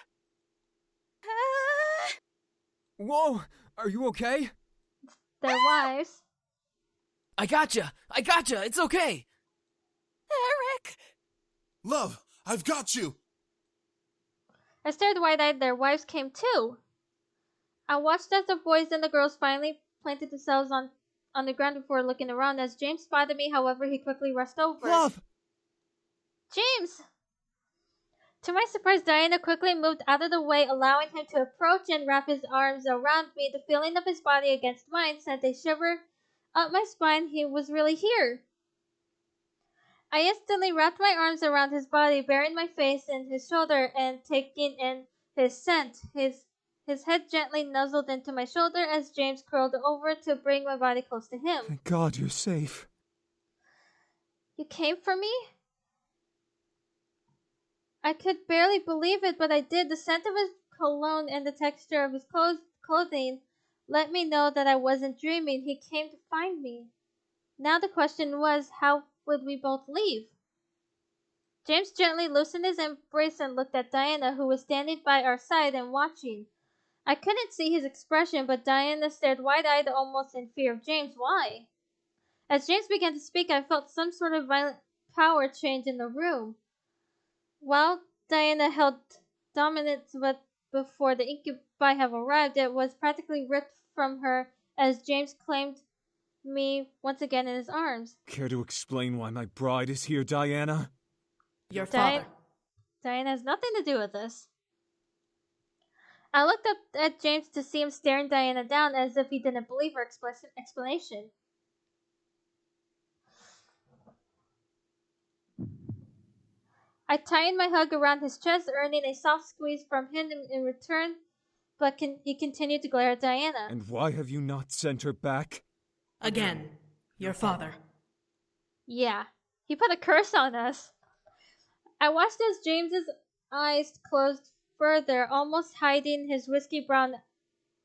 Whoa! Are you okay? Their wives. I gotcha! It's okay! Eric! Love, I've got you! I stared wide-eyed. Their wives came too. I watched as the boys and the girls finally planted themselves on the ground before looking around. As James spotted me, however, he quickly rushed over. Love! James! To my surprise, Diana quickly moved out of the way, allowing him to approach and wrap his arms around me. The feeling of his body against mine sent a shiver up my spine. He was really here. I instantly wrapped my arms around his body, burying my face in his shoulder and taking in his scent. His head gently nuzzled into my shoulder as James curled over to bring my body close to him. Thank God you're safe. You came for me? I could barely believe it, but I did. The scent of his cologne and the texture of his clothing let me know that I wasn't dreaming. He came to find me. Now the question was, how would we both leave? James gently loosened his embrace and looked at Diana, who was standing by our side and watching. I couldn't see his expression, but Diana stared wide-eyed, almost in fear of James. Why? As James began to speak, I felt some sort of violent power change in the room. While Diana held dominance, but before the Incubi have arrived, it was practically ripped from her as James claimed me once again in his arms. Care to explain why my bride is here, Diana? Your father. Diana has nothing to do with this. I looked up at James to see him staring Diana down as if he didn't believe her explanation. I tightened my hug around his chest, earning a soft squeeze from him in return, but he continued to glare at Diana. And why have you not sent her back? Again, your father. Yeah, he put a curse on us. I watched as James's eyes closed further, almost hiding his whiskey brown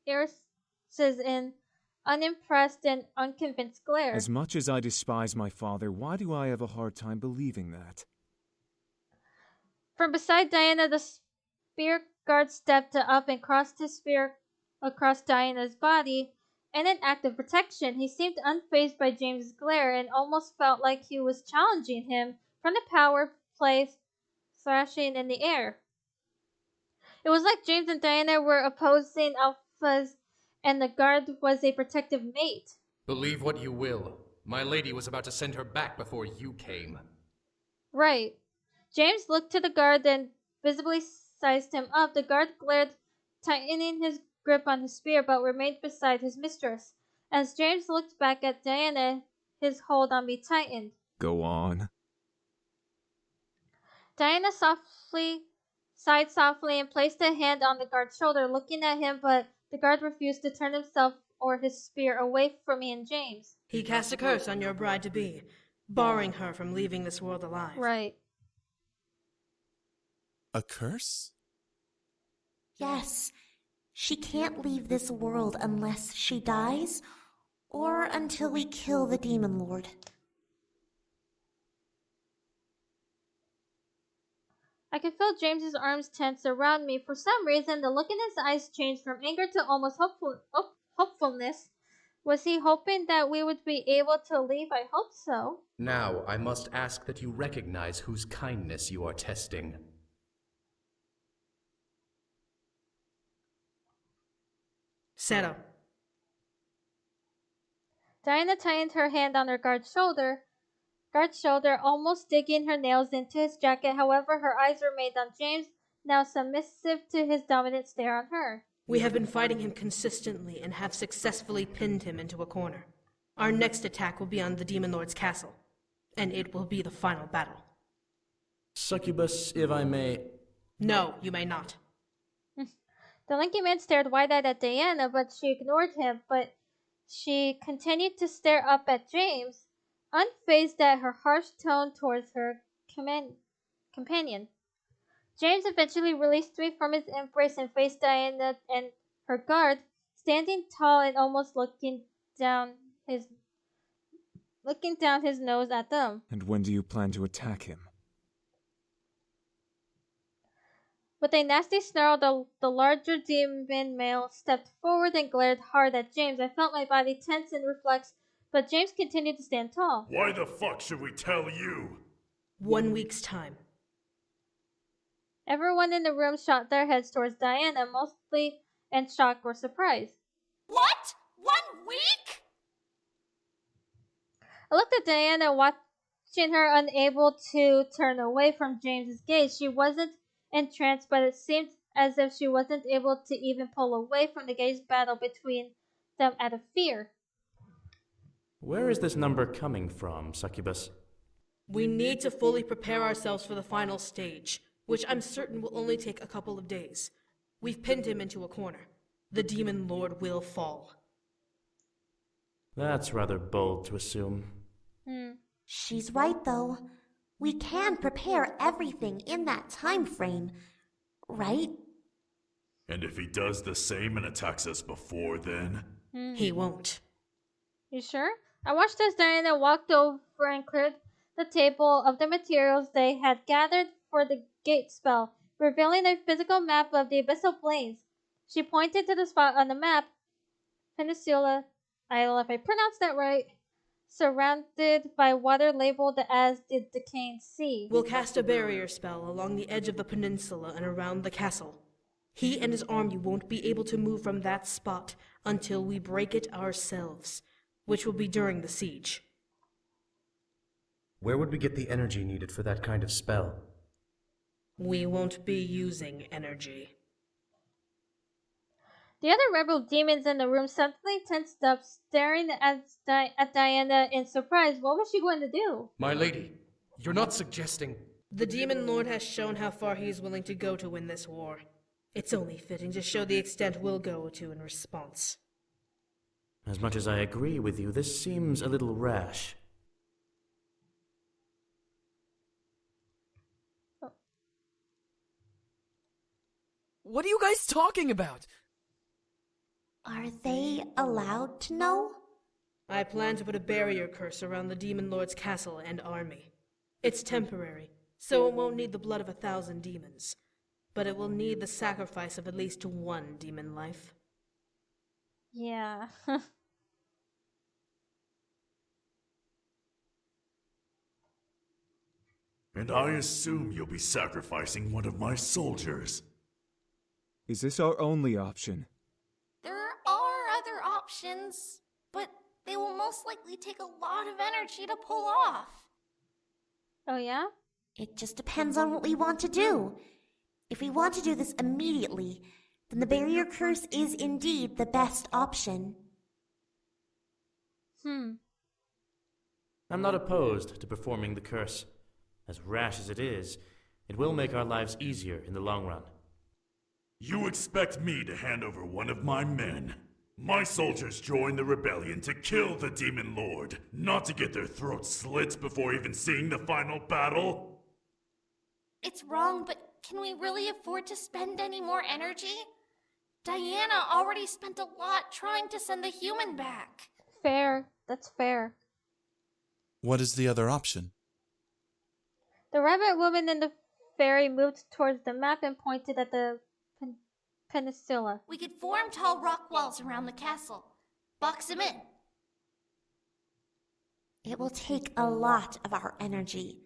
irises in unimpressed and unconvinced glare. As much as I despise my father, why do I have a hard time believing that? From beside Diana, the spear guard stepped up and crossed his spear across Diana's body in an act of protection. He seemed unfazed by James's glare and almost felt like he was challenging him from the power play thrashing in the air. It was like James and Diana were opposing alphas and the guard was a protective mate. Believe what you will. My lady was about to send her back before you came. Right. James looked to the guard and visibly sized him up. The guard glared, tightening his grip on his spear, but remained beside his mistress. As James looked back at Diana, his hold on me tightened. Go on. Diana sighed softly and placed a hand on the guard's shoulder, looking at him, but the guard refused to turn himself or his spear away from me and James. He cast a curse on your bride-to-be, barring her from leaving this world alive. Right. A curse? Yes, she can't leave this world unless she dies, or until we kill the Demon Lord. I could feel James's arms tense around me. For some reason, the look in his eyes changed from anger to almost hopefulness. Was he hoping that we would be able to leave? I hope so. Now, I must ask that you recognize whose kindness you are testing. Seto. Diana tightened her hand on her guard's shoulder, almost digging her nails into his jacket. However, her eyes remained on James, now submissive to his dominant stare on her. We have been fighting him consistently and have successfully pinned him into a corner. Our next attack will be on the Demon Lord's castle, and it will be the final battle. Succubus, if I may... No, you may not. The lanky man stared wide-eyed at Diana, but she ignored him. But she continued to stare up at James, unfazed at her harsh tone towards her companion. James eventually released me from his embrace and faced Diana and her guard, standing tall and almost looking down his nose at them. And when do you plan to attack him? With a nasty snarl, the larger demon male stepped forward and glared hard at James. I felt my body tense in reflex, but James continued to stand tall. Why the fuck should we tell you? 1 week's time. Everyone in the room shot their heads towards Diana, mostly in shock or surprise. What? 1 week? I looked at Diana, watching her unable to turn away from James's gaze. She wasn't entranced, but it seemed as if she wasn't able to even pull away from the gaze battle between them out of fear. Where is this number coming from, Succubus? We need to fully prepare ourselves for the final stage, which I'm certain will only take a couple of days. We've pinned him into a corner. The Demon Lord will fall. That's rather bold to assume. She's right, though. We can prepare everything in that time frame, right? And if he does the same and attacks us before then? He won't. You sure? I watched as Diana walked over and cleared the table of the materials they had gathered for the gate spell, revealing a physical map of the Abyssal Plains. She pointed to the spot on the map, Peninsula Isle, if I pronounced that right, surrounded by water labeled as the Decaying Sea. We'll cast a barrier spell along the edge of the peninsula and around the castle. He and his army won't be able to move from that spot until we break it ourselves, which will be during the siege. Where would we get the energy needed for that kind of spell? We won't be using energy. The other rebel demons in the room suddenly tensed up, staring at Diana in surprise. What was she going to do? My lady, you're not suggesting... The Demon Lord has shown how far he is willing to go to win this war. It's only fitting to show the extent we'll go to in response. As much as I agree with you, this seems a little rash. What are you guys talking about? Are they allowed to know? I plan to put a barrier curse around the Demon Lord's castle and army. It's temporary, so it won't need the blood of 1,000 demons. But it will need the sacrifice of at least 1 demon life. Yeah. And I assume you'll be sacrificing one of my soldiers. Is this our only option? There are other options, but they will most likely take a lot of energy to pull off. Oh, yeah? It just depends on what we want to do. If we want to do this immediately, then the barrier curse is indeed the best option. I'm not opposed to performing the curse. As rash as it is, it will make our lives easier in the long run. You expect me to hand over one of my men? My soldiers joined the rebellion to kill the Demon Lord, not to get their throats slit before even seeing the final battle? It's wrong, but can we really afford to spend any more energy? Diana already spent a lot trying to send the human back. Fair. That's fair. What is the other option? The rabbit woman and the fairy moved towards the map and pointed at the peninsula. We could form tall rock walls around the castle. Box them in. It will take a lot of our energy,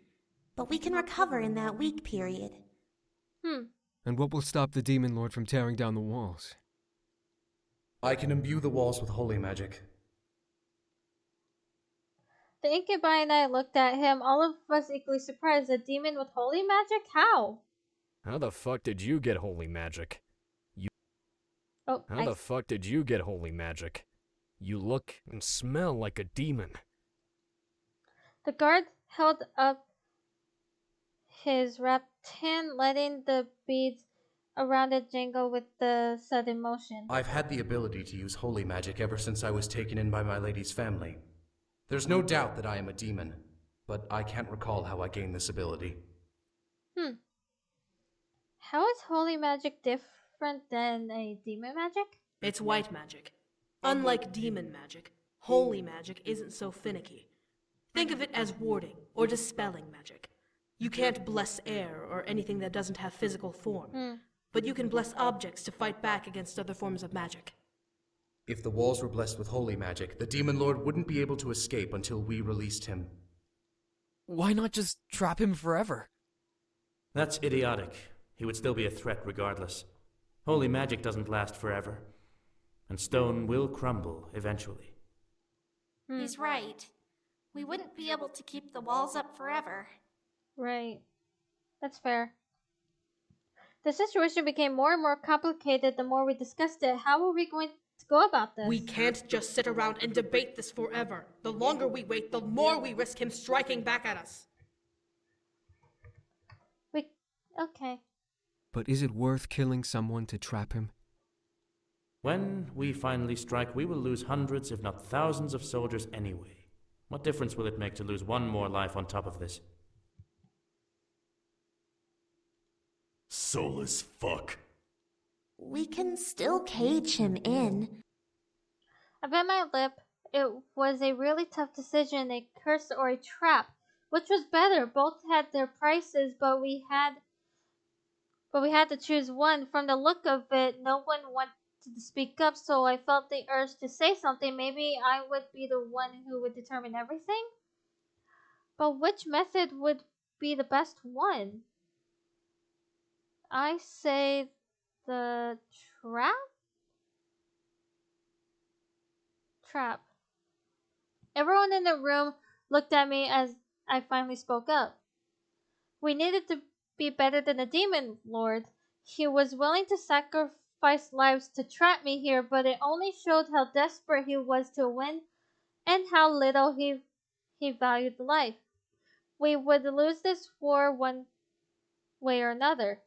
but we can recover in that week period. And what will stop the Demon Lord from tearing down the walls? I can imbue the walls with holy magic. The Incubi and I looked at him, all of us equally surprised. A demon with holy magic? How? How the fuck did you get holy magic? How the fuck did you get holy magic? You look and smell like a demon. The guard held up his wrapped hand, letting the beads around it jingle with the sudden motion. I've had the ability to use holy magic ever since I was taken in by my lady's family. There's no doubt that I am a demon, but I can't recall how I gained this ability. How is holy magic different than a demon magic? It's white magic. Unlike demon magic, holy magic isn't so finicky. Think of it as warding or dispelling magic. You can't bless air or anything that doesn't have physical form, but you can bless objects to fight back against other forms of magic. If the walls were blessed with holy magic, the Demon Lord wouldn't be able to escape until we released him. Why not just trap him forever? That's idiotic. He would still be a threat regardless. Holy magic doesn't last forever, and stone will crumble eventually. He's right. We wouldn't be able to keep the walls up forever. Right. That's fair. The situation became more and more complicated the more we discussed it. How are we going to go about this? We can't just sit around and debate this forever. The longer we wait, the more we risk him striking back at us. Okay. But is it worth killing someone to trap him? When we finally strike, we will lose hundreds, if not thousands, of soldiers anyway. What difference will it make to lose one more life on top of this? Soulless fuck. We can still cage him in. I bit my lip. It was a really tough decision, a curse or a trap. Which was better? Both had their prices, but we had to choose one. From the look of it, no one wanted to speak up, so I felt the urge to say something. Maybe I would be the one who would determine everything? But which method would be the best one? I say the trap. Everyone in the room looked at me as I finally spoke up. We needed to be better than the Demon Lord. He was willing to sacrifice lives to trap me here, but it only showed how desperate he was to win and how little he valued life. We would lose this war one way or another.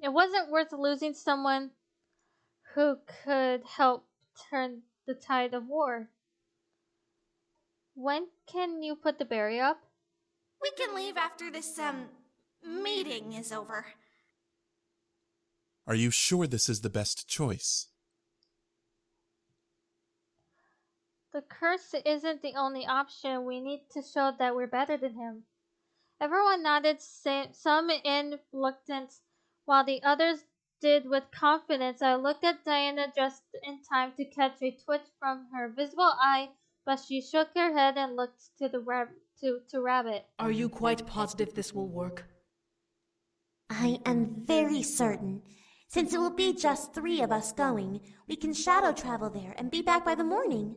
It wasn't worth losing someone who could help turn the tide of war. When can you put the barrier up? We can leave after this, meeting is over. Are you sure this is the best choice? The curse isn't the only option. We need to show that we're better than him. Everyone nodded, some in reluctance, while the others did with confidence. I looked at Diana just in time to catch a twitch from her visible eye, but she shook her head and looked to Rabbit. Are you quite positive this will work? I am very certain. Since it will be just 3 of us going, we can shadow travel there and be back by the morning.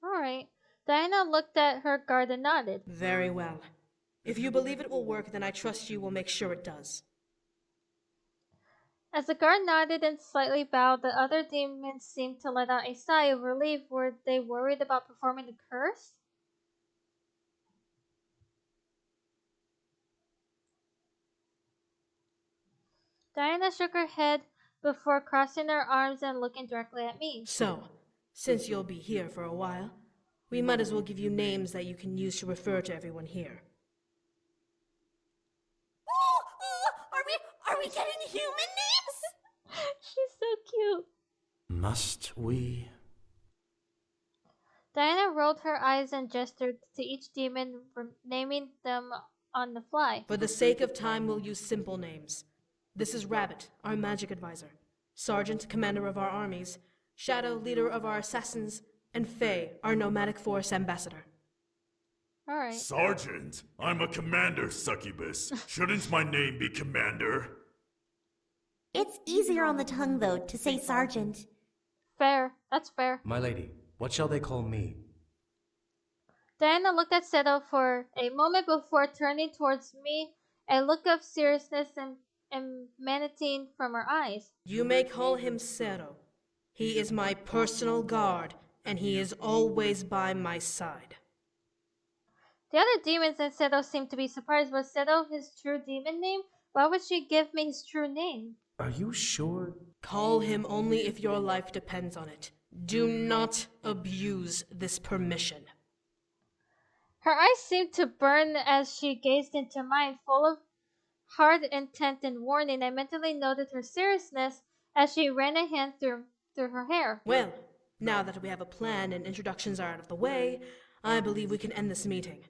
All right. Diana looked at her guard and nodded. Very well. If you believe it will work, then I trust you will make sure it does. As the guard nodded and slightly bowed, the other demons seemed to let out a sigh of relief. Were they worried about performing the curse? Diana shook her head before crossing her arms and looking directly at me. So, since you'll be here for a while, we might as well give you names that you can use to refer to everyone here. Are Must we? Diana rolled her eyes and gestured to each demon, naming them on the fly. For the sake of time, we'll use simple names. This is Rabbit, our magic advisor. Sergeant, commander of our armies. Shadow, leader of our assassins. And Faye, our nomadic force ambassador. Alright. Sergeant, I'm a commander, succubus. Shouldn't my name be Commander? It's easier on the tongue, though, to say Sergeant. Fair. That's fair. My lady, what shall they call me? Diana looked at Seto for a moment before turning towards me, a look of seriousness emanating from her eyes. You may call him Sero. He is my personal guard, and he is always by my side. The other demons and Seto seemed to be surprised. Was Seto his true demon name? Why would she give me his true name? Are you sure? Call him only if your life depends on it. Do not abuse this permission. Her eyes seemed to burn as she gazed into mine, full of hard intent and warning. I mentally noted her seriousness as she ran a hand through her hair. Well, now that we have a plan and introductions are out of the way, I believe we can end this meeting.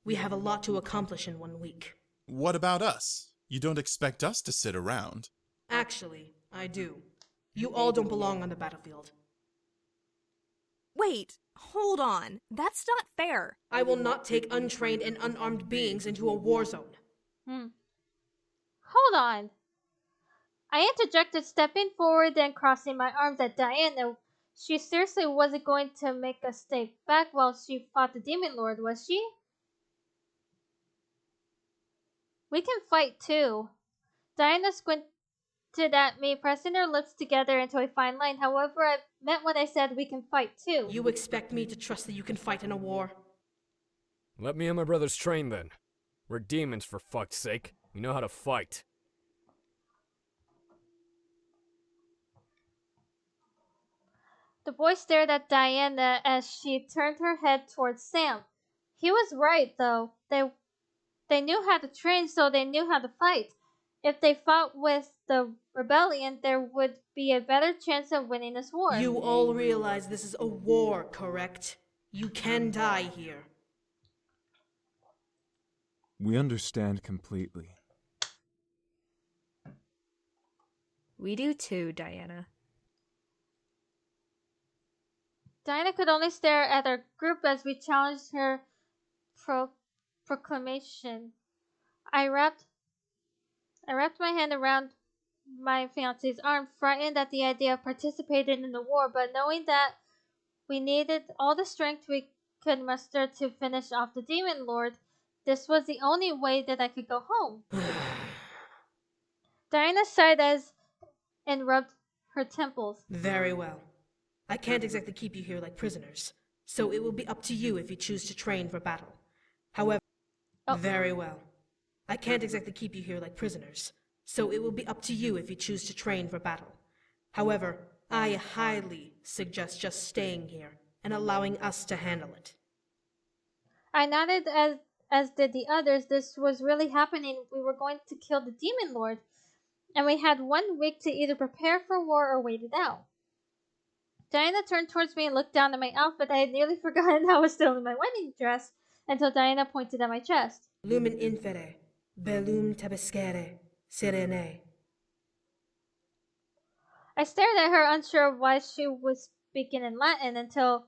We have a lot to accomplish in 1 week. What about us? You don't expect us to sit around. Actually, I do. You all don't belong on the battlefield. Wait, hold on. That's not fair. I will not take untrained and unarmed beings into a war zone. Hold on. I interjected, stepping forward and crossing my arms at Diana. She seriously wasn't going to make us stay back while she fought the Demon Lord, was she? We can fight too. Diana squinted at me, pressing her lips together into a fine line. However, I meant what I said, we can fight too. You expect me to trust that you can fight in a war? Let me and my brothers train then. We're demons, for fuck's sake. We know how to fight. The boy stared at Diana as she turned her head towards Sam. He was right, though. They knew how to train, so they knew how to fight. If they fought with the rebellion, there would be a better chance of winning this war. You all realize this is a war, correct? You can die here. We understand completely. We do too, Diana. Diana could only stare at our group as we challenged her proclamation. I wrapped my hand around my fiance's arm, frightened at the idea of participating in the war, but knowing that we needed all the strength we could muster to finish off the Demon Lord, this was the only way that I could go home. Diana sighed and rubbed her temples. Very well. I can't exactly keep you here like prisoners, so it will be up to you if you choose to train for battle. However, Very well. I can't exactly keep you here like prisoners, so it will be up to you if you choose to train for battle. However, I highly suggest just staying here and allowing us to handle it. I nodded as did the others. This was really happening. We were going to kill the Demon Lord, and we had 1 week to either prepare for war or wait it out. Diana turned towards me and looked down at my outfit. I had nearly forgotten I was still in my wedding dress until Diana pointed at my chest. Lumen infere, bellum tabescere, serene. I stared at her, unsure of why she was speaking in Latin until,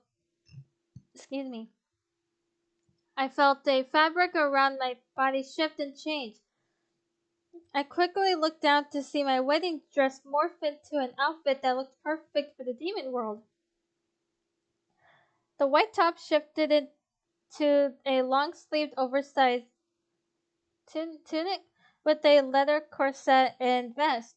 I felt a fabric around my body shift and change. I quickly looked down to see my wedding dress morph into an outfit that looked perfect for the demon world. The white top shifted into a long-sleeved, oversized tunic with a leather corset and vest,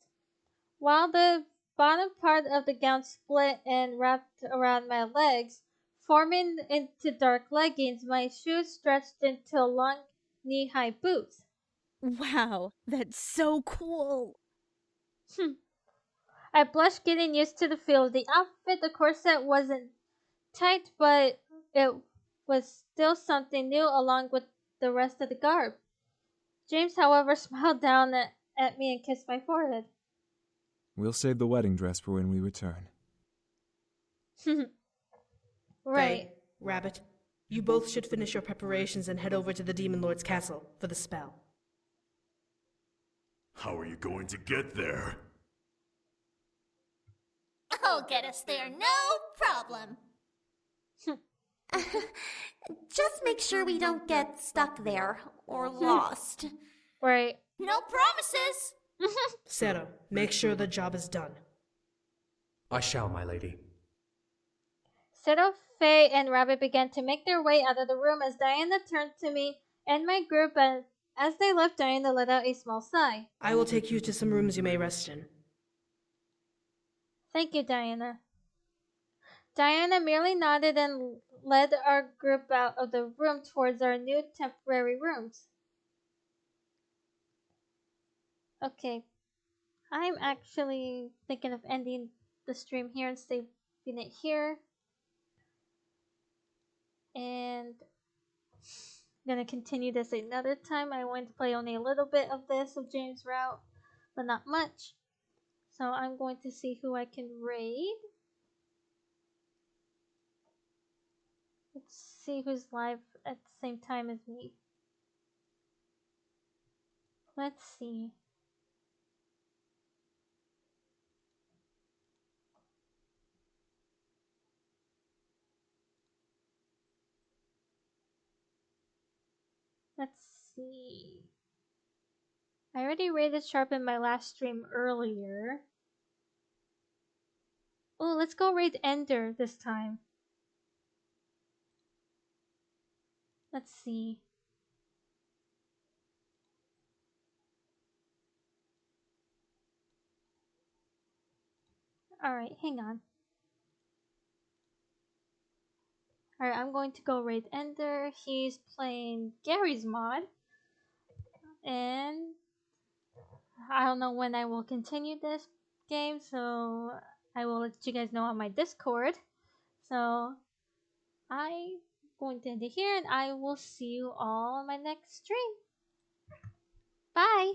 while the bottom part of the gown split and wrapped around my legs, forming into dark leggings. My shoes stretched into long knee-high boots. Wow, that's so cool. I blushed, getting used to the feel of the outfit. The corset wasn't tight, but it was still something new along with the rest of the garb. James, however, smiled down at me and kissed my forehead. We'll save the wedding dress for when we return. Right. Faye, Rabbit, you both should finish your preparations and head over to the Demon Lord's castle for the spell. How are you going to get there? I'll get us there, no problem. Just make sure we don't get stuck there or lost. Right. No promises. Zero, make sure the job is done. I shall, my lady. Zero, Faye, and Rabbit began to make their way out of the room as Diana turned to me and my group, and as they left, Diana let out a small sigh. I will take you to some rooms you may rest in. Thank you, Diana. Diana merely nodded and led our group out of the room towards our new temporary rooms. Okay, I'm actually thinking of ending the stream here and saving it here. And I'm gonna continue this another time. I want to play only a little bit of this of James' route, but not much. So I'm going to see who I can raid. Let's see who's live at the same time as me. Let's see. Let's see. I already raided Sharp in my last stream earlier. Oh, let's go raid Ender this time. Let's see. Alright, hang on. Alright, I'm going to go raid Ender. He's playing Gary's mod. And I don't know when I will continue this game, so I will let you guys know on my Discord. So I'm going to end it here, and I will see you all on my next stream. Bye!